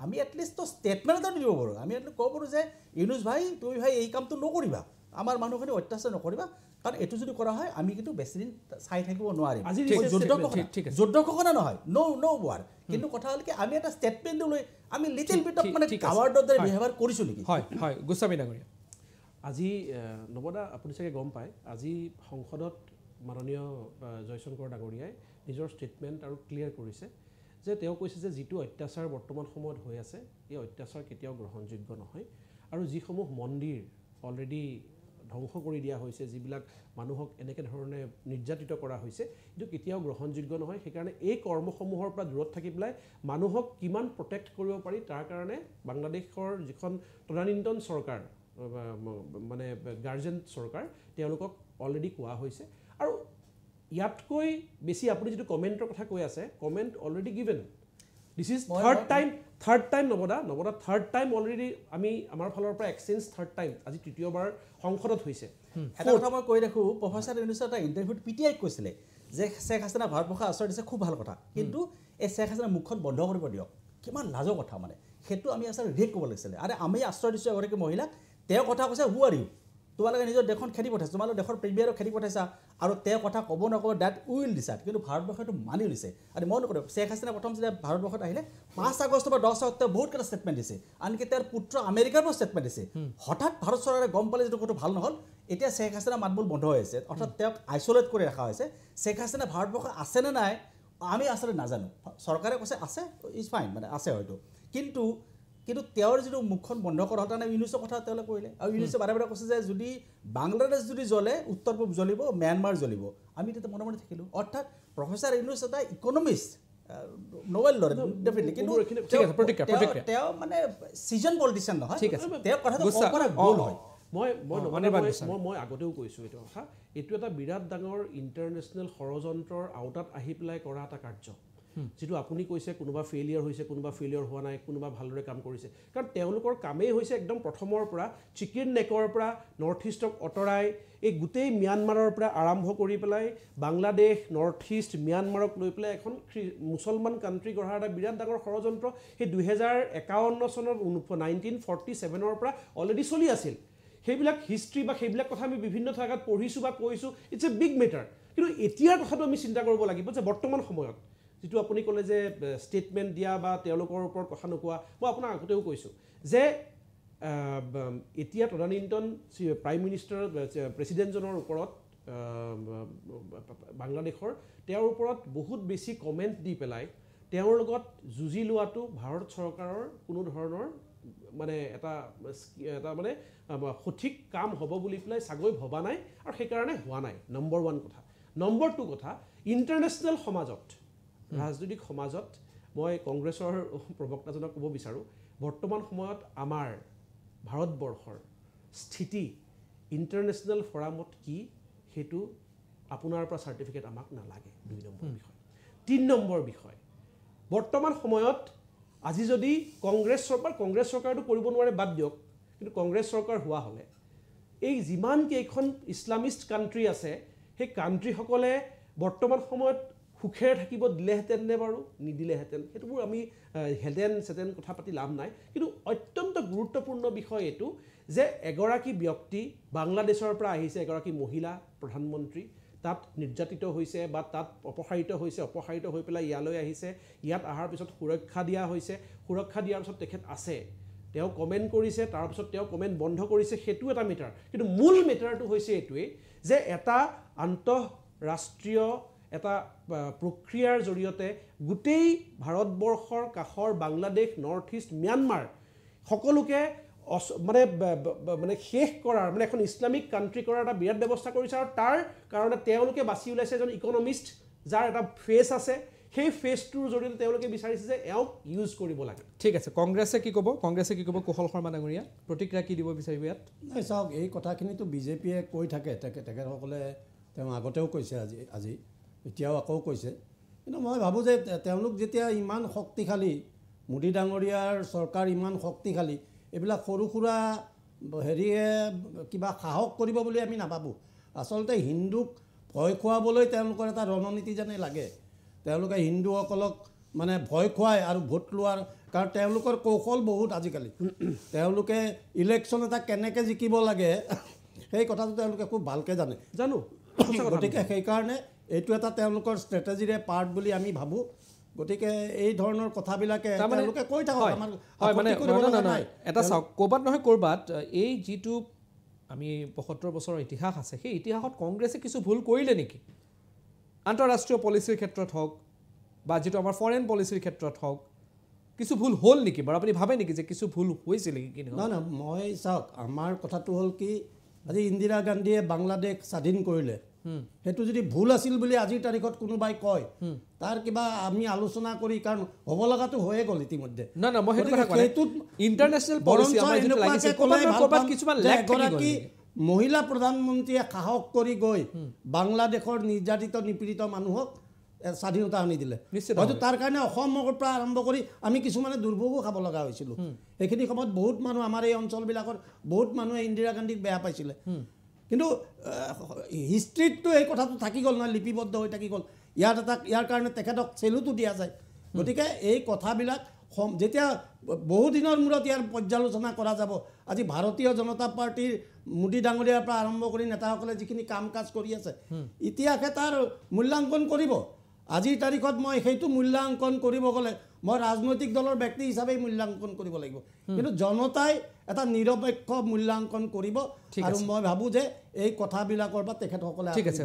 আমি এটলিষ্ট ষ্টেটমেণ্ট এটা দিব পাৰোঁ আমি ক'ব পাৰোঁ যে ইউনুছ ভাই তুমি ভাই এই কামটো নকৰিবা আমাৰ মানুহখিনি অত্যাচাৰ নকৰিবা কাৰণ এইটো যদি কৰা হয় আমি কিন্তু বেছিদিন চাই থাকিব নোৱাৰিম যুদ্ধ ঘোষণা নহয় ন' ৱাৰ কিন্তু কথা হ'ল কি আমি এটা ষ্টেটমেণ্ট লৈ আমি লিটিল বিট অফ মানে কাৱাৰ্ডৰ দৰে বিহেভিয়াৰ কৰিছোঁ নেকি হয় গোস্বামী ডাঙৰীয়া আজি নৱদা আপুনি চাগে গম পায় আজি সংসদত মাননীয় জয়শংকৰ ডাঙৰীয়াই নিজৰ ষ্টেটমেণ্ট আৰু ক্লিয়াৰ কৰিছে যে তেওঁ কৈছে যে যিটো অত্যাচাৰ বৰ্তমান সময়ত হৈ আছে এই অত্যাচাৰ কেতিয়াও গ্ৰহণযোগ্য নহয় আৰু যিসমূহ মন্দিৰ অলৰেডি ধ্বংস কৰি দিয়া হৈছে যিবিলাক মানুহক এনেকৈ ধৰণে নিৰ্যাতিত কৰা হৈছে এইটো কেতিয়াও গ্ৰহণযোগ্য নহয় সেইকাৰণে এই কৰ্মসমূহৰ পৰা দূৰত থাকি পেলাই মানুহক কিমান প্ৰটেক্ট কৰিব পাৰি তাৰ কাৰণে বাংলাদেশৰ যিখন তদানীন্তন চৰকাৰ মানে গাৰ্জেন চৰকাৰ তেওঁলোকক অলৰেডি কোৱা হৈছে আৰু ইয়াতকৈ বেছি আপুনি যিটো কমেণ্টৰ কথা কৈ আছে comment already given this is third time now the third time already আমি আমাৰ ফালৰ পৰা এক্সচেঞ্জ থাৰ্ড টাইম আজি তৃতীয়বাৰ সংসদত হৈছে এটা কথা মই কৈ ৰাখোঁ প্ৰফেচাৰ ইউনুছে এটা ইণ্টাৰভিউত PTIক কৈছিলে যে শ্বেখ হাছিনা ভাৰতবৰ্ষক আশ্ৰয় দিছে খুব ভাল কথা কিন্তু এই শ্বেখ হাছিনাৰ মুখখন বন্ধ কৰিব দিয়ক কিমান লাজৰ কথা মানে সেইটো আমি আচলতে ৰিয়েক্ট কৰিব লাগিছিলে আৰে আমি আশ্ৰয় দিছোঁ এগৰাকী মহিলাক তেওঁ কথা কৈছে হু আৰ ইউ তোমালোকে নিজৰ দেশখন খেদি পঠাইছা তোমালোকে দেশৰ প্ৰিমিয়াৰক খেদি পঠাইছা আৰু তেওঁ কথা ক'ব নক'ব ডেট উইল ডিচাইড কিন্তু ভাৰতবৰ্ষটো মানি লৈছে আৰু মই নকৰোঁ শ্বেখ হাছিনা প্ৰথম যেতিয়া ভাৰতবৰ্ষত আহিলে 5 আগষ্ট বা 10 আগষ্ট বহুতকেইটা ষ্টেটমেণ্ট দিছে আনকি তেওঁৰ পুত্ৰ আমেৰিকাৰ পৰা ষ্টেটমেণ্ট দিছে হঠাৎ ভাৰত চৰকাৰে গম পালে যিটো কথা ভাল নহ'ল এতিয়া শ্বেখ হাছিনা মাতবোল বন্ধ হৈ আছে অৰ্থাৎ তেওঁক আইচলেট কৰি ৰখা হৈছে শ্বেখ হাছিনা ভাৰতবৰ্ষ আছেনে নাই আমি আচলতে নাজানো চৰকাৰে কৈছে আছে ইজ ফাইন মানে আছে হয়তো কিন্তু তেওঁৰ যিটো মুখখন বন্ধ কৰা হ'ল তাৰমানে ইউনুছৰ কথা তেওঁলোকে কৰিলে আৰু ইউনুছে বাৰে বাৰে কৈছে যে যদি বাংলাদেশ যদি জ্বলে উত্তৰ পূব জ্বলিব ম্যানমাৰ জ্বলিব আমি তেতিয়া মনে মনে থাকিলোঁ অৰ্থাৎ প্ৰফেচাৰ ইউনুছ এটা ইকনমিষ্ট নোবেল লৰে ডেফিনেটলি কিন্তু তেওঁ মানে চিজন পলিটিচিয়ান নহয় তেওঁ কথাটো ভুল হয় মই আগতেও কৈছোঁ এইটো কথা এইটো এটা বিৰাট ডাঙৰ ইণ্টাৰনেশ্যনেল ষড়যন্ত্ৰৰ আওতাত আহি পেলাই কৰা এটা কাৰ্য যিটো আপুনি কৈছে কোনোবা ফেইলিয়াৰ হৈছে কোনোবা ফেইলিয়াৰ হোৱা নাই কোনোবা ভালদৰে কাম কৰিছে কাৰণ তেওঁলোকৰ কামেই হৈছে একদম প্ৰথমৰ পৰা চিকেন নেকৰ পৰা নৰ্থ ইষ্টক আঁতৰাই এই গোটেই ম্যানমাৰৰ পৰা আৰম্ভ কৰি পেলাই বাংলাদেশ নৰ্থ ইষ্ট ম্যানমাৰক লৈ পেলাই এখন মুছলমান কাণ্ট্ৰি গঢ়াৰ এটা বিৰাট ডাঙৰ ষড়যন্ত্ৰ সেই 2051 চনৰ 1947ৰ পৰা অলৰেডি চলি আছিল সেইবিলাক হিষ্ট্ৰী বা সেইবিলাক কথা আমি বিভিন্ন ঠাইত পঢ়িছোঁ বা কৈছোঁ ইটছ এ বিগ মেটাৰ কিন্তু এতিয়াৰ কথাটো আমি চিন্তা কৰিব লাগিব যে বৰ্তমান সময়ত যিটো আপুনি ক'লে যে ষ্টেটমেণ্ট দিয়া বা তেওঁলোকৰ ওপৰত কথা নোকোৱা মই আপোনাক আগতেও কৈছোঁ যে এতিয়া তদানীন্তন প্ৰাইম মিনিষ্টাৰ প্ৰেছিডেণ্টজনৰ ওপৰত বাংলাদেশৰ তেওঁৰ ওপৰত বহুত বেছি কমেণ্ট দি পেলাই তেওঁৰ লগত যুঁজি লোৱাটো ভাৰত চৰকাৰৰ কোনো ধৰণৰ মানে এটা মানে সঠিক কাম হ'ব বুলি পেলাই চাগৈ ভবা নাই আৰু সেইকাৰণে হোৱা নাই নম্বৰ 1 কথা নম্বৰ 2 কথা ইণ্টাৰনেশ্যনেল সমাজত ৰাজনৈতিক সমাজত মই কংগ্ৰেছৰ প্ৰবক্তাজনক ক'ব বিচাৰোঁ বৰ্তমান সময়ত আমাৰ ভাৰতবৰ্ষৰ স্থিতি ইণ্টাৰনেশ্যনেল ফৰামত কি সেইটো আপোনাৰ পৰা চাৰ্টিফিকেট আমাক নালাগে 2 নম্বৰ বিষয় 3 নম্বৰ বিষয় বৰ্তমান সময়ত আজি যদি কংগ্ৰেছ চৰকাৰটো কৰিব নোৱাৰে বাদ দিয়ক কিন্তু কংগ্ৰেছ চৰকাৰ হোৱা হ'লে এই যিমান কেইখন ইছলামিষ্ট কাণ্ট্ৰি আছে সেই কাণ্ট্ৰিসকলে বৰ্তমান সময়ত সুখেৰে থাকিব দিলেহেঁতেন নে বাৰু নিদিলেহেঁতেন সেইটোবোৰ আমি হেঁতেন কথা পাতি লাভ নাই কিন্তু অত্যন্ত গুৰুত্বপূৰ্ণ বিষয় এইটো যে এগৰাকী ব্যক্তি বাংলাদেশৰ পৰা আহিছে এগৰাকী মহিলা প্ৰধানমন্ত্ৰী তাত নিৰ্যাতিত হৈছে বা তাত অপসাৰিত হৈ পেলাই ইয়ালৈ আহিছে ইয়াত অহাৰ পিছত সুৰক্ষা দিয়া হৈছে সুৰক্ষা দিয়াৰ পিছত তেখেত আছে তেওঁ কমেণ্ট কৰিছে তাৰপিছত তেওঁ কমেণ্ট বন্ধ কৰিছে সেইটো এটা মেটাৰ কিন্তু মূল মেটাৰটো হৈছে এইটোৱেই যে এটা আন্তঃৰাষ্ট্ৰীয় এটা প্ৰক্ৰিয়াৰ জৰিয়তে গোটেই ভাৰতবৰ্ষৰ কাষৰ বাংলাদেশ নৰ্থ ইষ্ট ম্যানমাৰ সকলোকে মানে শেষ কৰাৰ মানে এখন ইছলামিক কাণ্ট্ৰি কৰাৰ এটা বিৰাট ব্যৱস্থা কৰিছে আৰু তাৰ কাৰণে তেওঁলোকে বাছি ওলাইছে এজন ইকনমিষ্ট যাৰ এটা ফেচ আছে সেই ফেচটোৰ জৰিয়তে তেওঁলোকে বিচাৰিছে যে এওঁক ইউজ কৰিব লাগে ঠিক আছে কংগ্ৰেছে কি ক'ব কুশল শৰ্মা ডাঙৰীয়া প্ৰতিক্ৰিয়া কি দিব বিচাৰিব ইয়াত নাই চাওক এই কথাখিনিতো বিজেপিয়ে কৈ থাকে তেখেতসকলে তেওঁ আগতেও কৈছে আজি এতিয়াও আকৌ কৈছে কিন্তু মই ভাবোঁ যে তেওঁলোক যেতিয়া ইমান শক্তিশালী মোদী ডাঙৰীয়াৰ চৰকাৰ ইমান শক্তিশালী এইবিলাক সৰু সুৰা হেৰিয়ে কিবা সাহস কৰিব বুলি আমি নাভাবোঁ আচলতে হিন্দুক ভয় খুৱাবলৈ তেওঁলোকৰ এটা ৰণনীতি যেনে লাগে তেওঁলোকে হিন্দুসকলক মানে ভয় খুৱায় আৰু ভোট লোৱাৰ কাৰণ তেওঁলোকৰ কৌশল বহুত আজিকালি তেওঁলোকে ইলেকশ্যন এটা কেনেকৈ জিকিব লাগে সেই কথাটো তেওঁলোকে খুব ভালকৈ জানো গতিকে সেইকাৰণে এইটো এটা তেওঁলোকৰ ষ্ট্ৰেটেজিৰে পাৰ্ট বুলি আমি ভাবোঁ গতিকে এই ধৰণৰ কথাবিলাকে তেওঁলোকে কৈ থাকক আমাৰ এটা চাওক ক'ৰবাত নহয় ক'ৰবাত এই যিটো আমি ৭৫ বছৰৰ ইতিহাস আছে সেই ইতিহাসত কংগ্ৰেছে কিছু ভুল কৰিলে নেকি আন্তঃৰাষ্ট্ৰীয় পলিচিৰ ক্ষেত্ৰত হওক বা যিটো আমাৰ ফৰেন পলিচিৰ ক্ষেত্ৰত হওক কিছু ভুল হ'ল নেকি বাৰু আপুনি ভাবে নেকি যে কিছু ভুল হৈছিল নেকি নহয় মই চাওক আমাৰ কথাটো হ'ল কি আজি ইন্দিৰা গান্ধীয়ে বাংলাদেশ স্বাধীন কৰিলে সেইটো যদি ভুল আছিল বুলি আজিৰ তাৰিখত কোনোবাই কয় তাৰ কিবা আমি আলোচনা কৰি কাৰণ হ'ব লগাটো হৈয়ে গ'ল ইতিমধ্যে মই সেইটো কথা কোৱা ইণ্টাৰনেশ্যনেল পলিচি আমাৰ যিটো লাগিছে ক'ৰবাত কিছুমান লেক থাকি গ'ল মহিলা প্ৰধানমন্ত্ৰীয়ে সাহস কৰি গৈ বাংলাদেশৰ নিৰ্যাতিত নিপীড়িত মানুহক স্বাধীনতা আনি দিলে হয়তো তাৰ কাৰণে অসমৰ পৰা আৰম্ভ কৰি আমি কিছুমানে দুৰ্ভোগো খাব লগা হৈছিলোঁ সেইখিনি সময়ত বহুত মানুহ আমাৰ এই অঞ্চলবিলাকৰ বহুত মানুহে ইন্দিৰা গান্ধীক বেয়া পাইছিলে কিন্তু হিষ্ট্ৰীততো এই কথাটো থাকি গ'ল নহয় লিপিবদ্ধ হৈ থাকি গ'ল ইয়াৰ কাৰণে তেখেতক চেলুটো দিয়া যায় গতিকে এই কথাবিলাক যেতিয়া বহুদিনৰ মূৰত ইয়াৰ পৰ্যালোচনা কৰা যাব আজি ভাৰতীয় জনতা পাৰ্টিৰ মোদী ডাঙৰীয়াৰ পৰা আৰম্ভ কৰি নেতাসকলে যিখিনি কাম কাজ কৰি আছে ইতিহাসে তাৰ মূল্যাংকন কৰিব আজিৰ তাৰিখত মই সেইটো মূল্যাংকন কৰিব গ'লে মই ৰাজনৈতিক দলৰ ব্যক্তি হিচাপে মূল্যাংকন কৰিব লাগিব কিন্তু জনতাই এটা নিৰপেক্ষ মূল্যাংকন কৰিব আৰু মই ভাবোঁ যে এই কথাবিলাকৰ পৰা তেখেতসকলে ঠিক আছে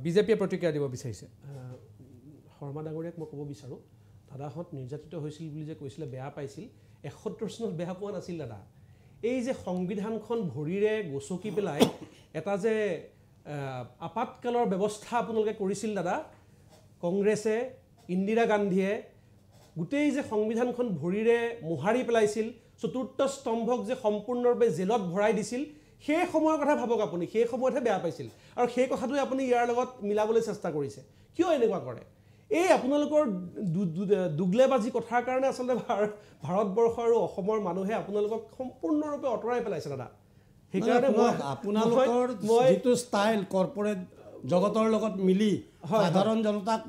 বিজেপিয়ে প্ৰতিক্ৰিয়া দিব বিচাৰিছে শৰ্মা ডাঙৰীয়াক মই ক'ব বিচাৰোঁ দাদাহঁত নিৰ্যাতিত হৈছিল বুলি যে কৈছিলে বেয়া পাইছিল ৭১ চনত বেয়া পোৱা নাছিল দাদা এই যে সংবিধানখন ভৰিৰে গচকি পেলাই এটা যে আপাতকালৰ ব্যৱস্থা আপোনালোকে কৰিছিল দাদা কংগ্ৰেছে ইন্দিৰা গান্ধীয়ে গোটেই যে সংবিধানখন ভৰিৰে মোহাৰি পেলাইছিল চতুৰ্থ স্তম্ভক যে সম্পূৰ্ণৰূপে জেলত ভৰাই দিছিল সেই সময়ৰ কথা ভাবক আপুনি সেই সময়তহে বেয়া পাইছিল আৰু সেই কথাটোৱে আপুনি ইয়াৰ লগত মিলাবলৈ চেষ্টা কৰিছে কিয় এনেকুৱা কৰে এই আপোনালোকৰ দুগলেবাজি কথাৰ কাৰণে আচলতে ভাৰতবৰ্ষ আৰু অসমৰ মানুহে আপোনালোকক সম্পূৰ্ণৰূপে অঁতৰাই পেলাইছে দাদা সেইকাৰণে আপোনালোকৰ যিটো ষ্টাইল কৰ্পৰেট জগতৰ লগত মিলি সাধাৰণ জনতাক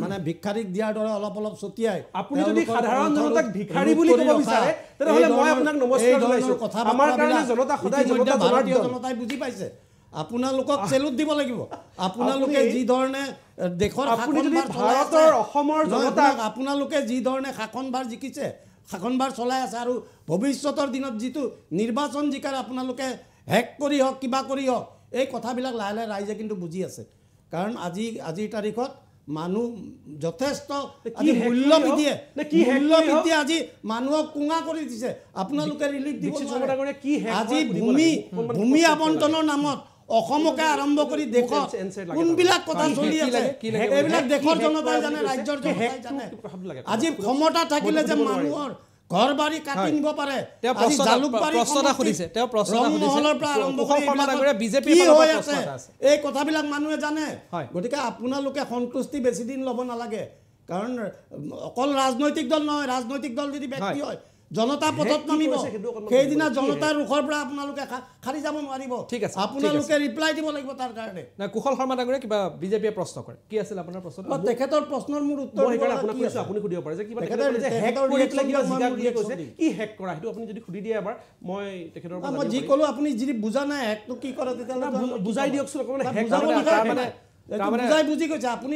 মানে ভিক্ষাৰীক দিয়াৰ দৰে অলপ ছটিয়াই আপুনি যদি সাধাৰণ জনতাক ভিক্ষাৰী বুলি ক'ব বিচাৰে তেতিয়াহ'লে মই আপোনাক নমস্কাৰ জনাইছো আমাৰ কাৰণে জনতা সদায় ভাৰতীয় জনতাই বুজি পাইছে আপোনালোকক চেলুট দিব লাগিব আপোনালোকে যি ধৰণে দেশৰ ভাৰতৰ অসমৰ জনতাক আপোনালোকে যি ধৰণে শাসনভাৰ জিকিছে শাসনভাৰ চলাই আছে আৰু ভৱিষ্যতৰ দিনত যিটো নিৰ্বাচন জিকাৰ আপোনালোকে হেক কৰি হওক কিবা কৰি হওক এই কথাবিলাক লাহে লাহে ৰাইজে কিন্তু বুজি আছে কাৰণ আজিৰ তাৰিখত মানুহ যথেষ্ট মূল্যবৃদ্ধিয়ে আজি মানুহক কোঙা কৰি দিছে আপোনালোকে ৰিলিফ দিব আজি ভূমি আবণ্টনৰ নামত অসমকে আৰম্ভ কৰি দেশত কোনবিলাক কথা চলি আছে এইবিলাক দেশৰ জনতাই জানে ৰাজ্যৰ জনতাই জানে আজি ক্ষমতা থাকিলে যে মানুহৰ ঘৰ বাৰী কাটি নিব পাৰে আজি জালুকবাৰী প্ৰশ্নটা সুধিছে তেওঁ প্ৰশ্নটা সুধিছে এই কথাবিলাক মানুহে জানে গতিকে আপোনালোকে সন্তুষ্টি বেছি দিন ল'ব নালাগে কাৰণ অকল ৰাজনৈতিক দল নহয় ৰাজনৈতিক দল যদি ব্যক্তি হয় জনতা পথত নামিব সেইদিনা জনতাৰ ৰুখৰ পৰা আপোনালোকে খাৰি যাব নোৱাৰিব ঠিক আছে আপোনালোকে ৰিপ্লাই দিব লাগিব তাৰ কাৰণে না কুশল শৰ্মা ডাঙৰীয়া কিবা বিজেপিয়ে প্ৰশ্ন কৰে কি আছিল আপোনাৰ প্ৰশ্ন তেখেতৰ প্ৰশ্নৰ মোৰ উত্তৰ আপুনি সুধিব পাৰে যে কিবা হেক কৰি পেলাই কিবা জিকা বুলি কৈছে কি হেক কৰা সেইটো আপুনি যদি সুধি দিয়ে এবাৰ মই তেখেতৰ মই যি ক'লো আপুনি যদি বুজা নাই হেকটো কি কৰে তেতিয়াহ'লে বুজাই দিয়কচোন অকণমান হেক বুজাই বুজি কৈছে আপুনি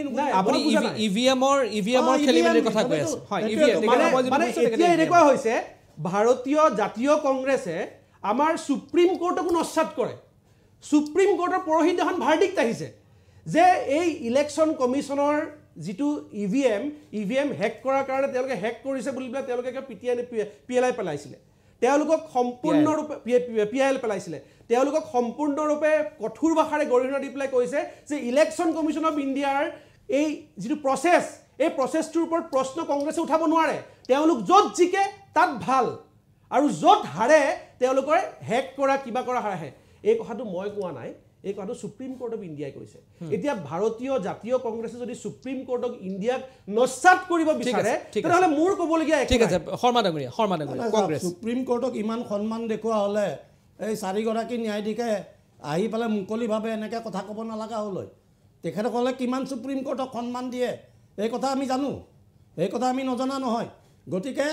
ইভিএমৰ খেলিমেলিৰ কথা কৈ আছে হয় মানে এতিয়া এনেকুৱা হৈছে ভাৰতীয় জাতীয় কংগ্ৰেছে আমাৰ সুপ্ৰিম কোৰ্টকো নস্যাৎ কৰে সুপ্ৰিম কোৰ্টৰ পৰহিদিনাখন ভাৰ্ডিক্ট আহিছে যে এই ইলেকশ্যন কমিশ্যনৰ যিটো ইভিএম হেক কৰাৰ কাৰণে তেওঁলোকে হেক কৰিছে বুলি পেলাই তেওঁলোকে PLI পেলাইছিলে তেওঁলোকক সম্পূৰ্ণৰূপে PIL পেলাইছিলে তেওঁলোকক সম্পূৰ্ণৰূপে কঠোৰ ভাষাৰে গৰিহণা দি পেলাই কৈছে যে ইলেকশ্যন কমিশ্যন অফ ইণ্ডিয়াৰ এই যিটো প্ৰচেছ এই প্ৰচেছটোৰ ওপৰত প্ৰশ্ন কংগ্ৰেছে উঠাব নোৱাৰে তেওঁলোক য'ত জিকে তাত ভাল আৰু য'ত হাৰে তেওঁলোকৰ হেক কৰা কিবা কৰা হাৰে এই কথাটো মই কোৱা নাই এই কথাটো সুপ্ৰিম কোৰ্ট অফ ইণ্ডিয়াই কৈছে এতিয়া ভাৰতীয় জাতীয় কংগ্ৰেছে যদি সুপ্ৰিম কোৰ্ট অফ ইণ্ডিয়াক নস্যাৎ কৰিব বিচাৰে তেতিয়াহ'লে মোৰ ক'বলগীয়া ঠিক আছে শৰ্মা ডাঙৰীয়া কংগ্ৰেছ সুপ্ৰিম কোৰ্টক ইমান সন্মান দেখুওৱা হ'লে এই 4গৰাকী ন্যায়াধীশে আহি পেলাই মুকলিভাৱে এনেকৈ কথা ক'ব নালাগা হ'ল তেখেতসকলে কিমান সুপ্ৰিম কোৰ্টক সন্মান দিয়ে এই কথা আমি জানো এই কথা আমি নজনা নহয় গতিকে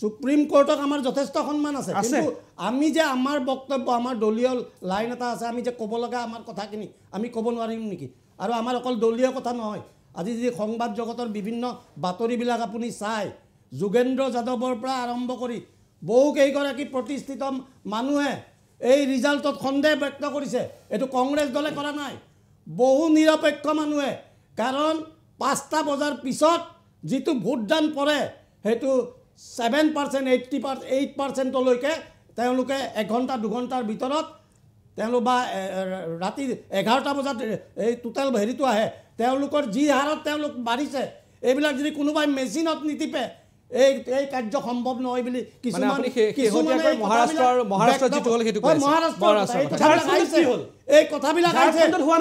সুপ্ৰিম কোৰ্টক আমাৰ যথেষ্ট সন্মান আছে কিন্তু আমি যে আমাৰ বক্তব্য আমাৰ দলীয় লাইন এটা আছে আমি যে ক'ব লগা আমাৰ কথাখিনি আমি ক'ব নোৱাৰিম নেকি আৰু আমাৰ অকল দলীয় কথা নহয় আজি যদি সংবাদ জগতৰ বিভিন্ন বাতৰিবিলাক আপুনি চাই যোগেন্দ্ৰ যাদৱৰ পৰা আৰম্ভ কৰি বহুকেইগৰাকী প্ৰতিষ্ঠিত মানুহে এই ৰিজাল্টত সন্দেহ ব্যক্ত কৰিছে এইটো কংগ্ৰেছ দলে কৰা নাই বহু নিৰপেক্ষ মানুহে কাৰণ 5টা বজাৰ পিছত যিটো ভোটদান পৰে সেইটো 7% 8%লৈকে তেওঁলোকে 1 ঘণ্টা 2 ঘণ্টাৰ ভিতৰত তেওঁলোক বা ৰাতি 11টা বজাত এই টোটেল হেৰিটো আহে তেওঁলোকৰ যি হাৰত তেওঁলোক বাঢ়িছে এইবিলাক যদি কোনোবাই মেচিনত নিটিপে এই কাৰ্য সম্ভৱ নহয় বুলি কিছুমানে মহাৰাষ্ট্ৰ যিটো হ'ল সেইটো এই কথাবিলাক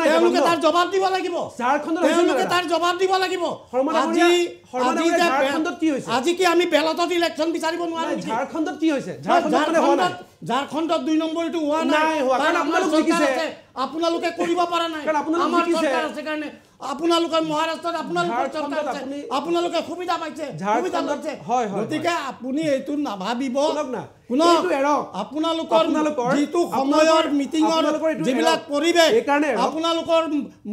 তেওঁলোকে তাৰ জবাব দিব লাগিব তেওঁলোকে তাৰ জবাব দিব লাগিব আজি কি আমি বেলতত ইলেকশ্যন বিচাৰিব নোৱাৰো ঝাৰখণ্ডত কি হৈছে ঝাৰখণ্ডত 2 নম্বৰটো হোৱা নাই আপোনালোকে কৰিব পৰা নাই আমাৰ চৰকাৰ আছে কাৰণে আপোনালোকৰ মহাৰাষ্ট্ৰত আপোনালোকে সুবিধা পাইছে গতিকে আপুনি এইটো নাভাবিব আপোনালোকৰ যিটো সময়ৰ মিটিঙৰ যিবিলাক পৰিৱেশ আপোনালোকৰ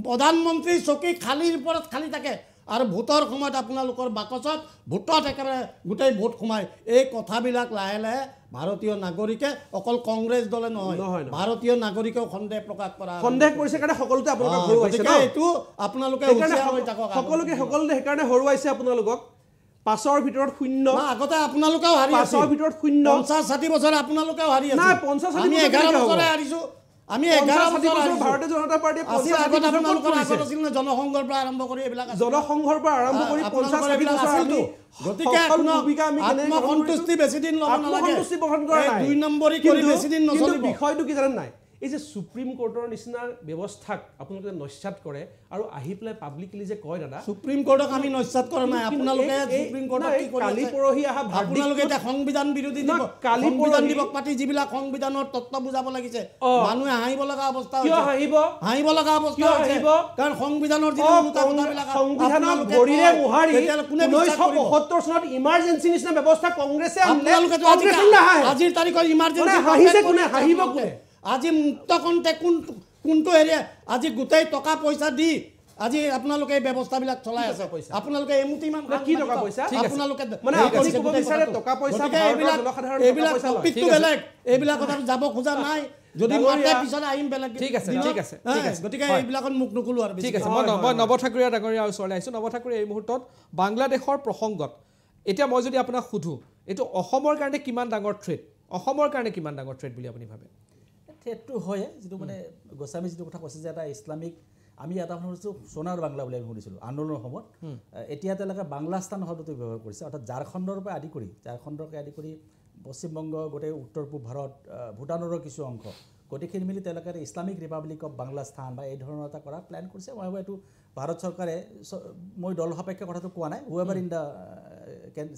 প্ৰধানমন্ত্ৰী চকী খালীৰ ওপৰত খালী থাকে আৰু ভোটৰ সময়ত আপোনালোকৰ বাকচত ভোটত একেবাৰে গোটেই ভোট সোমায় এই কথাবিলাক লাহে লাহে ভাৰতীয় নাগৰিকে অকল কংগ্ৰেছ দলে নহয় ভাৰতীয় নাগৰিকেও সন্দেহ প্ৰকাশ কৰা সন্দেহ কৰিছে কাৰণে সকলোতে আপোনালোকক হৰুৱাইছে ন এইটো আপোনালোকে সকলোতে সেইকাৰণে হৰুৱাইছে আপোনালোকক 5ৰ ভিতৰত 0 আগতে আপোনালোকেও হাৰি আছে 5ৰ ভিতৰত 0 50-60 বছৰ আপোনালোকেও হাৰি আছে নাই 50-60 আমি 11 বছৰে হাৰিছো আমি 11 বছৰ ভাৰতীয় জনতা পাৰ্টি জনসংঘৰ পৰা আৰম্ভ কৰি এইবিলাক জনসংঘৰ পৰা আৰম্ভ কৰি 50-60 বছৰ আমি গতিকে আত্মসন্তুষ্টি বেছি দিন ল'ব নালাগে 2 নম্বৰী কৰি বেছি দিন নচলিব বিষয়টো কি জানেন নাই এই যে সুপ্ৰিম কোৰ্টৰ নিচিনা ব্যৱস্থাক আপোনালোকে নস্যাৎ কৰে আৰু আহি পেলাই পাব্লিকলি যে কয় দাদা সুপ্ৰিম কোৰ্টক আমি নস্যাৎ কৰা নাই আপোনালোকে সুপ্ৰিম কোৰ্টক কি কৰি কালি পৰহি আহা আপোনালোকে এটা সংবিধান বিৰোধী দিব সংবিধান দিৱস পাতি যিবিলাক সংবিধানৰ তত্ত্ব বুজাব লাগিছে মানুহে হাঁহিব লগা অৱস্থা হৈছে হাঁহিব লগা অৱস্থা হৈছে কাৰণ সংবিধানৰ যি সংবিধানৰ ভৰিৰে মোহাৰি 1975 চনত ইমাৰ্জেন্সি নিচিনা ব্যৱস্থা কংগ্ৰেছে আনিলে আজিৰ তাৰিখত ইমাৰ্জেন্সি হাঁহিছে কোনে হাঁহিব কোনে আজি মুক্ত কণ্ঠে কোনটো এৰিয়া আজি গোটেই টকা পইচা দি আজি আপোনালোকে এই ব্যৱস্থাবিলাক চলাই আছে আপোনালোকে এমুঠি ইমান কি টকা পইচা আপোনালোকে মানে আপুনি ক'ব বিচাৰে টকা পইচা জনসাধাৰণ এইবিলাক টপিকটো বেলেগ এইবিলাক কথা যাব খোজা নাই যদি মাতে পিছত আহিম বেলেগ ঠিক আছে গতিকে এইবিলাকত মুখ নুখুলো আৰু ঠিক আছে মই নৱ ঠাকুৰীয়া ডাঙৰীয়া ওচৰলৈ আহিছোঁ নৱ ঠাকুৰীয়া এই মুহূৰ্তত বাংলাদেশৰ প্ৰসংগত এতিয়া মই যদি আপোনাক সুধোঁ এইটো অসমৰ কাৰণে কিমান ডাঙৰ থ্ৰেট অসমৰ কাৰণে কিমান ডাঙৰ থ্ৰেট বুলি আপুনি ভাবে থ্ৰেটটো হয় যিটো মানে গোস্বামী যিটো কথা কৈছে যে এটা ইছলামিক আমি এটা শুনিছোঁ সোণাৰ বাংলা বুলি আমি শুনিছিলোঁ আন্দোলনৰ সময়ত এতিয়া তেওঁলোকে বাংলাস্তান শব্দটো ব্যৱহাৰ কৰিছে অৰ্থাৎ ঝাৰখণ্ডৰ পৰা আদি কৰি পশ্চিমবংগ গোটেই উত্তৰ পূব ভাৰত ভূটানৰো কিছু অংশ গোটেইখিনি মিলি তেওঁলোকে ইছলামিক ৰিপাব্লিক অফ বাংলাস্তান বা এই ধৰণৰ এটা কৰা প্লেন কৰিছে মই ভাবোঁ এইটো ভাৰত চৰকাৰে মই দল সাপেক্ষে কথাটো কোৱা নাই হুৱেভাৰ ইন দ্য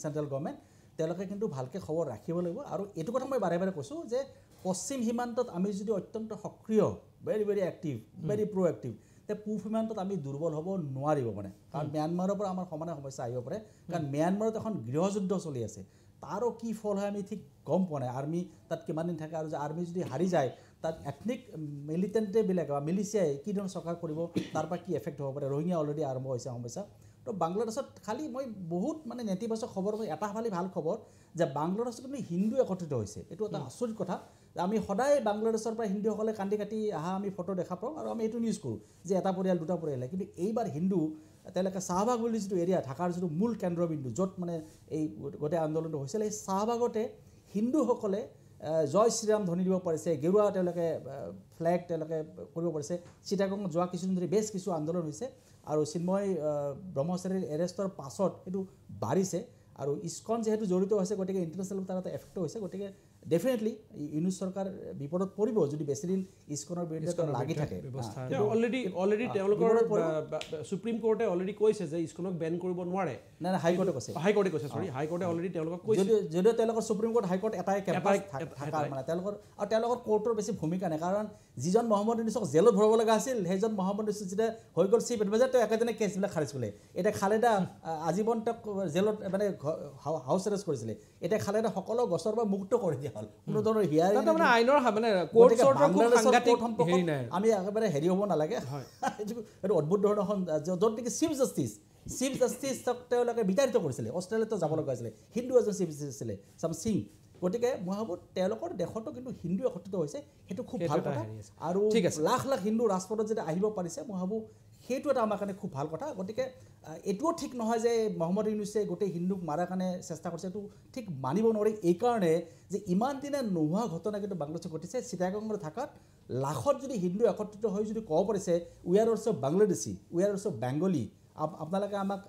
চেণ্ট্ৰেল গভৰ্ণমেণ্ট তেওঁলোকে কিন্তু ভালকৈ খবৰ ৰাখিব লাগিব আৰু এইটো কথা মই বাৰে বাৰে কৈছোঁ যে পশ্চিম সীমান্তত আমি যদি অত্যন্ত সক্ৰিয় very very active very proactive তে পূব সীমান্তত আমি দুৰ্বল হ'ব নোৱাৰিব মানে কাৰণ ম্যানমাৰৰ পৰা আমাৰ সমানে সমস্যা আহিব পাৰে কাৰণ ম্যানমাৰত এখন গৃহযুদ্ধ চলি আছে তাৰো কি ফল হয় আমি ঠিক গম পোৱা নাই আৰ্মি তাত কিমান দিন থাকে আৰু যে আৰ্মি যদি হাৰি যায় তাত এথনিক মিলিটেণ্টেবিলাক বা মিলিচিয়াই কি ধৰণৰ চৰকাৰ কৰিব তাৰ পৰা কি এফেক্ট হ'ব পাৰে ৰোহিংগীয়া অলৰেডি আৰম্ভ হৈছে সমস্যা তো বাংলাদেশত খালি মই বহুত মানে নেতিবাচক খবৰ এটা খালি ভাল খবৰ যে বাংলাদেশত কিন্তু হিন্দু একত্ৰিত হৈছে এইটো এটা আচৰিত কথা আমি সদায় বাংলাদেশৰ পৰা হিন্দুসকলে কান্দি কাটি আহা আমি ফটো দেখা পাওঁ আৰু আমি এইটো নিউজ কৰোঁ যে এটা পৰিয়াল দুটা পৰিয়াল কিন্তু এইবাৰ হিন্দু তেওঁলোকে চাহবাগ বুলি যিটো এৰিয়া ঢাকাৰ যিটো মূল কেন্দ্ৰবিন্দু য'ত মানে এই গোটেই আন্দোলনটো হৈছিল এই চাহবাগতে হিন্দুসকলে জয় শ্ৰীৰাম ধ্বনি দিব পাৰিছে গেৰুৱা তেওঁলোকে ফ্লেগ তেওঁলোকে কৰিব পাৰিছে চিটাগঙত যোৱা কিছুদিন ধৰি বেছ কিছু আন্দোলন হৈছে আৰু চিন্ময় ব্ৰহ্মচাৰীৰ এৰেষ্টৰ পাছত এইটো বাঢ়িছে আৰু ইস্কন যেহেতু জড়িত হৈছে গতিকে ইণ্টাৰনেশ্যনেল তাৰ এটা এফেক্ট হৈছে গতিকে ডেফিনেটলি ইউনুছ চৰকাৰ বিপদত পৰিব যদি বেছিদিন ইস্কনৰ বিৰুদ্ধে লাগি থাকে অলৰেডি তেওঁলোকৰ সুপ্ৰিম কোৰ্টে অলৰেডি কৈছে যে ইস্কনক বেন কৰিব নোৱাৰে নাই হাইকোৰ্টে কৈছে হাইকোৰ্টে অলৰেডি তেওঁলোকক কৈছে যদিও তেওঁলোকৰ সুপ্ৰিম কোৰ্ট হাইকোৰ্ট এটাই কেম্পাছ থাকাৰ মানে তেওঁলোকৰ কোৰ্টৰ বেছি ভূমিকা নাই কাৰণ যিজন মহম্মদ ইউনুছক জেলত ভৰাব লগা আছিল সেইজন মহম্মদ ইউনুছ যেতিয়া হৈ গ'ল চিফ এডভাইজাৰ তেওঁ একেদিনে কেছবিলাক খাৰিজ কৰিলে এতিয়া খালেদা আজীৱন তেওঁক জেলত মানে হাউচ এৰেষ্ট কৰিছিলে এতিয়া খালেদা সকলো গছৰ পৰা মুক্ত কৰি দিয়া হ'ল কোনো ধৰণৰ হিয়াৰিং মানে আইনৰ মানে কোৰ্ট চৰ্টৰ খুব সাংঘাতিক হেৰি নাই আমি একেবাৰে হেৰি হ'ব নালাগে এইটো অদ্ভুত ধৰণৰ য'ত নেকি চিফ জাষ্টিছক তেওঁলোকে বিতাড়িত কৰিছিলে অষ্ট্ৰেলিয়াতো যাব লগা হৈছিলে হিন্দু এজন চিফ জাষ্টিছ আছিলে চাম সিং গতিকে মই ভাবোঁ তেওঁলোকৰ দেশতো কিন্তু হিন্দু একত্ৰিত হৈছে সেইটো খুব ভাল কথা আৰু লাখ লাখ হিন্দু ৰাজপথত যেতিয়া আহিব পাৰিছে মই ভাবোঁ সেইটো এটা আমাৰ কাৰণে খুব ভাল কথা গতিকে এইটোও ঠিক নহয় যে মহম্মদ ইউনুছে গোটেই হিন্দুক মাৰাৰ কাৰণে চেষ্টা কৰিছে এইটো ঠিক মানিব নোৱাৰি এইকাৰণে যে ইমান দিনে নোহোৱা ঘটনা কিন্তু বাংলাদেশত ঘটিছে চিটাগঙৰ থাকাত লাখত যদি হিন্দু একত্ৰিত হৈ যদি ক'ব পাৰিছে we are also' Bangladeshi we are also' Bengali আপোনালোকে আমাক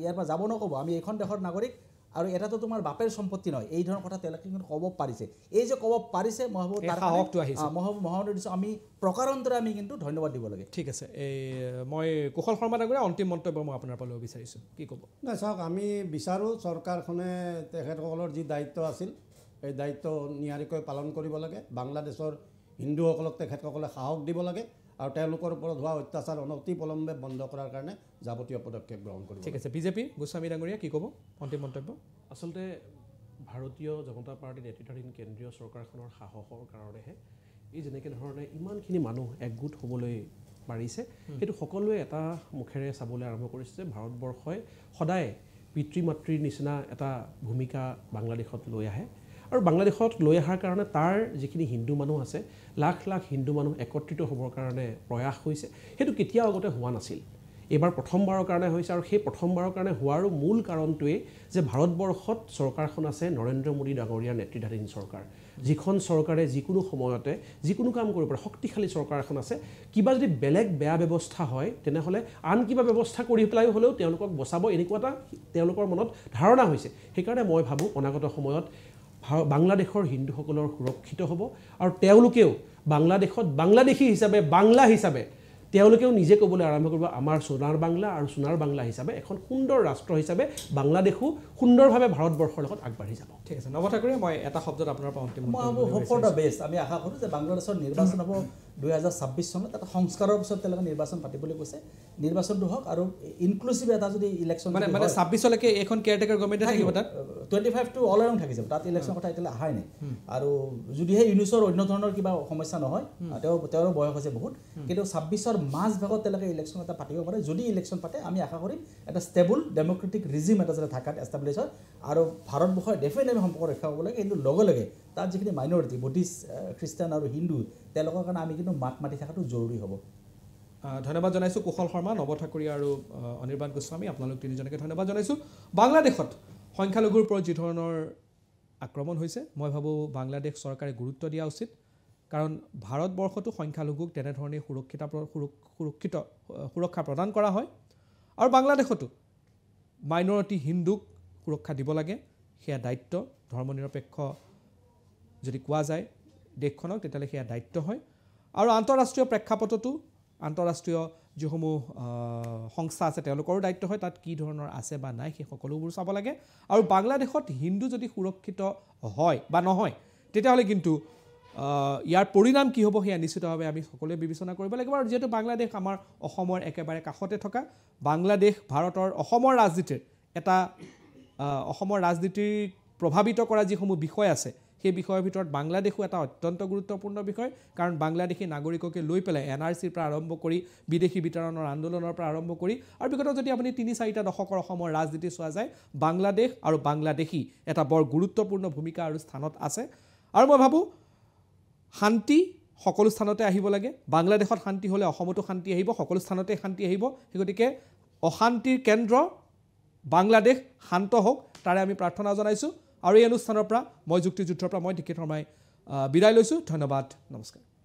ইয়াৰ পৰা যাব নক'ব আমি এইখন দেশৰ নাগৰিক আৰু এটাতো তোমাৰ বাপেৰ সম্পত্তি নহয় এই ধৰণৰ কথা তেওঁলোকে কিন্তু ক'ব পাৰিছে এই যে ক'ব পাৰিছে মই ভাবোঁ তাৰ সাহসটো আহিছে মহম্মদ ইউনুছক আমি প্ৰকাৰান্তৰে আমি কিন্তু ধন্যবাদ দিব লাগে ঠিক আছে এই মই কুশল শৰ্মা ডাঙৰীয়া অন্তিম মন্তব্য মই আপোনাৰ পৰা ল'ব বিচাৰিছোঁ কি ক'ব নাই চাওক আমি বিচাৰোঁ চৰকাৰখনে তেখেতসকলৰ যি দায়িত্ব আছিল এই দায়িত্ব নিয়াৰিকৈ পালন কৰিব লাগে বাংলাদেশৰ হিন্দুসকলক তেখেতসকলে সাহস দিব লাগে আৰু তেওঁলোকৰ ওপৰত হোৱা অত্যাচাৰ অনতি পলমে বন্ধ কৰাৰ কাৰণে যাৱতীয় পদক্ষেপ গ্ৰহণ কৰিব ঠিক আছে বিজেপি গোস্বামী ডাঙৰীয়া কি ক'ব অন্তিম মন্তব্য আচলতে ভাৰতীয় জনতা পাৰ্টী নেতৃত্বাধীন কেন্দ্ৰীয় চৰকাৰখনৰ সাহসৰ কাৰণেহে এই যেনেকৈ ধৰণে ইমানখিনি মানুহ একগোট হ'বলৈ পাৰিছে সেইটো সকলোৱে এটা মুখেৰে চাবলৈ আৰম্ভ কৰিছে যে ভাৰতবৰ্ষই সদায় পিতৃ মাতৃৰ নিচিনা এটা ভূমিকা বাংলাদেশত লৈ আহে আৰু বাংলাদেশত লৈ অহাৰ কাৰণে তাৰ যিখিনি হিন্দু মানুহ আছে লাখ লাখ হিন্দু মানুহ একত্ৰিত হ'বৰ কাৰণে প্ৰয়াস হৈছে সেইটো কেতিয়াও আগতে হোৱা নাছিল এইবাৰ প্ৰথমবাৰৰ কাৰণে হৈছে আৰু সেই প্ৰথমবাৰৰ কাৰণে হোৱাৰো মূল কাৰণটোৱেই যে ভাৰতবৰ্ষত চৰকাৰখন আছে নৰেন্দ্ৰ মোদী ডাঙৰীয়াৰ নেতৃত্বাধীন চৰকাৰ যিখন চৰকাৰে যিকোনো সময়তে যিকোনো কাম কৰিব পাৰে শক্তিশালী চৰকাৰ এখন আছে কিবা যদি বেলেগ বেয়া ব্যৱস্থা হয় তেনেহ'লে আন কিবা ব্যৱস্থা কৰি পেলাই হ'লেও তেওঁলোকক বচাব এনেকুৱা এটা তেওঁলোকৰ মনত ধাৰণা হৈছে সেইকাৰণে মই ভাবোঁ অনাগত সময়ত বাংলাদেশৰ হিন্দুসকলৰ সুৰক্ষিত হ'ব আৰু তেওঁলোকেও বাংলাদেশত বাংলাদেশী হিচাপে বাংলা হিচাপে তেওঁলোকেও নিজে ক'বলৈ আৰম্ভ কৰিব আমাৰ সোণাৰ বাংলা আৰু সোণাৰ বাংলা হিচাপে এখন সুন্দৰ ৰাষ্ট্ৰ হিচাপে বাংলাদেশো সুন্দৰভাৱে ভাৰতবৰ্ষৰ লগত আগবাঢ়ি যাব ঠিক আছে নৱ ঠাকুৰে মই এটা শব্দত আপোনাৰ পৰা অন্তিম হোপ ফৰ দ্য বেষ্ট আমি আশা কৰোঁ যে বাংলাদেশৰ নিৰ্বাচন হ'ব 2026 চনত এটা সংস্কাৰৰ পিছত তেওঁলোকে নিৰ্বাচন পাতিবলৈ কৈছে নিৰ্বাচনটো হওক আৰু ইনক্লুচিভ এটা যদি ইলেকশ্যন মানে 26লৈকে এইখন কেয়াৰটেকাৰ গভৰ্ণমেণ্টে থাকিব তাত 25 টু অল এৰাউণ্ড থাকি যাব তাত ইলেকশ্যন কথা এতিয়ালৈ অহাই নাই আৰু যদিহে ইউনুছৰ অন্য ধৰণৰ কিবা সমস্যা নহয় তেওঁৰ বয়স হৈছে বহুত কিন্তু 26ৰ মাজ ভাগত তেওঁলোকে ইলেকশ্যন এটা পাতিব পাৰে যদি ইলেকশ্যন পাতে আমি আশা কৰিম এটা ষ্টেবল ডেম'ক্ৰেটিক ৰিজিম এটা যাতে থাকাত এষ্টাব্লিছ হয় আৰু ভাৰতবৰ্ষৰ ডেফিনেটলি সম্পৰ্ক ৰক্ষা হ'ব লাগে কিন্তু লগে লগে তাত যিখিনি মাইনৰিটি বুদ্ধিষ্ট খ্ৰীষ্টান আৰু হিন্দু তেওঁলোকৰ কাৰণে আমি কিন্তু মাত মাতি থকাটো জৰুৰী হ'ব ধন্যবাদ জনাইছোঁ কুশল শৰ্মা নৱ ঠাকুৰীয়া আৰু অনিৰ্বাণ গোস্বামী আপোনালোক তিনিজনকে ধন্যবাদ জনাইছোঁ বাংলাদেশত সংখ্যালঘুৰ ওপৰত যি ধৰণৰ আক্ৰমণ হৈছে মই ভাবোঁ বাংলাদেশ চৰকাৰে গুৰুত্ব দিয়া উচিত কাৰণ ভাৰতবৰ্ষতো সংখ্যালঘুক তেনেধৰণে সুৰক্ষা প্ৰদান কৰা হয় আৰু বাংলাদেশতো মাইনৰিটি হিন্দুক সুৰক্ষা দিব লাগে সেয়া দায়িত্ব ধৰ্মনিৰপেক্ষ যদি কোৱা যায় দেশখনক তেতিয়াহ'লে সেয়া দায়িত্ব হয় আৰু আন্তঃৰাষ্ট্ৰীয় প্ৰেক্ষাপটতো আন্তঃৰাষ্ট্ৰীয় যিসমূহ সংস্থা আছে তেওঁলোকৰো দায়িত্ব হয় তাত কি ধৰণৰ আছে বা নাই সেই সকলোবোৰ চাব লাগে আৰু বাংলাদেশত হিন্দু যদি সুৰক্ষিত হয় বা নহয় তেতিয়াহ'লে কিন্তু ইয়াৰ পৰিণাম কি হ'ব সেয়া নিশ্চিতভাৱে আমি সকলোৱে বিবেচনা কৰিব লাগিব আৰু যিহেতু বাংলাদেশ আমাৰ অসমৰ একেবাৰে কাষতে থকা বাংলাদেশ ভাৰতৰ অসমৰ ৰাজনীতিৰ এটা অসমৰ ৰাজনীতিৰ প্ৰভাৱিত কৰা যিসমূহ বিষয় আছে সেই বিষয়ৰ ভিতৰত বাংলাদেশো এটা অত্যন্ত গুৰুত্বপূৰ্ণ বিষয় কাৰণ বাংলাদেশী নাগৰিককে লৈ পেলাই NRCৰ পৰা আৰম্ভ কৰি বিদেশী বিতৰণৰ আন্দোলনৰ পৰা আৰম্ভ কৰি আৰু বিগত যদি আপুনি ৩-৪টা দশকৰ অসমৰ ৰাজনীতি চোৱা যায় বাংলাদেশ আৰু বাংলাদেশী এটা বৰ গুৰুত্বপূৰ্ণ ভূমিকা আৰু স্থানত আছে আৰু মই ভাবোঁ শান্তি সকলো স্থানতে আহিব লাগে বাংলাদেশত শান্তি হ'লে অসমতো শান্তি আহিব সকলো স্থানতে শান্তি আহিব গতিকে অশান্তিৰ কেন্দ্ৰ বাংলাদেশ শান্ত হওক তাৰে আমি প্ৰাৰ্থনা জনাইছোঁ আৰু এই অনুষ্ঠানৰ পৰা মই যুক্তিযুদ্ধৰ পৰা মই টিকেট শৰ্মাই বিদায় লৈছোঁ ধন্যবাদ নমস্কাৰ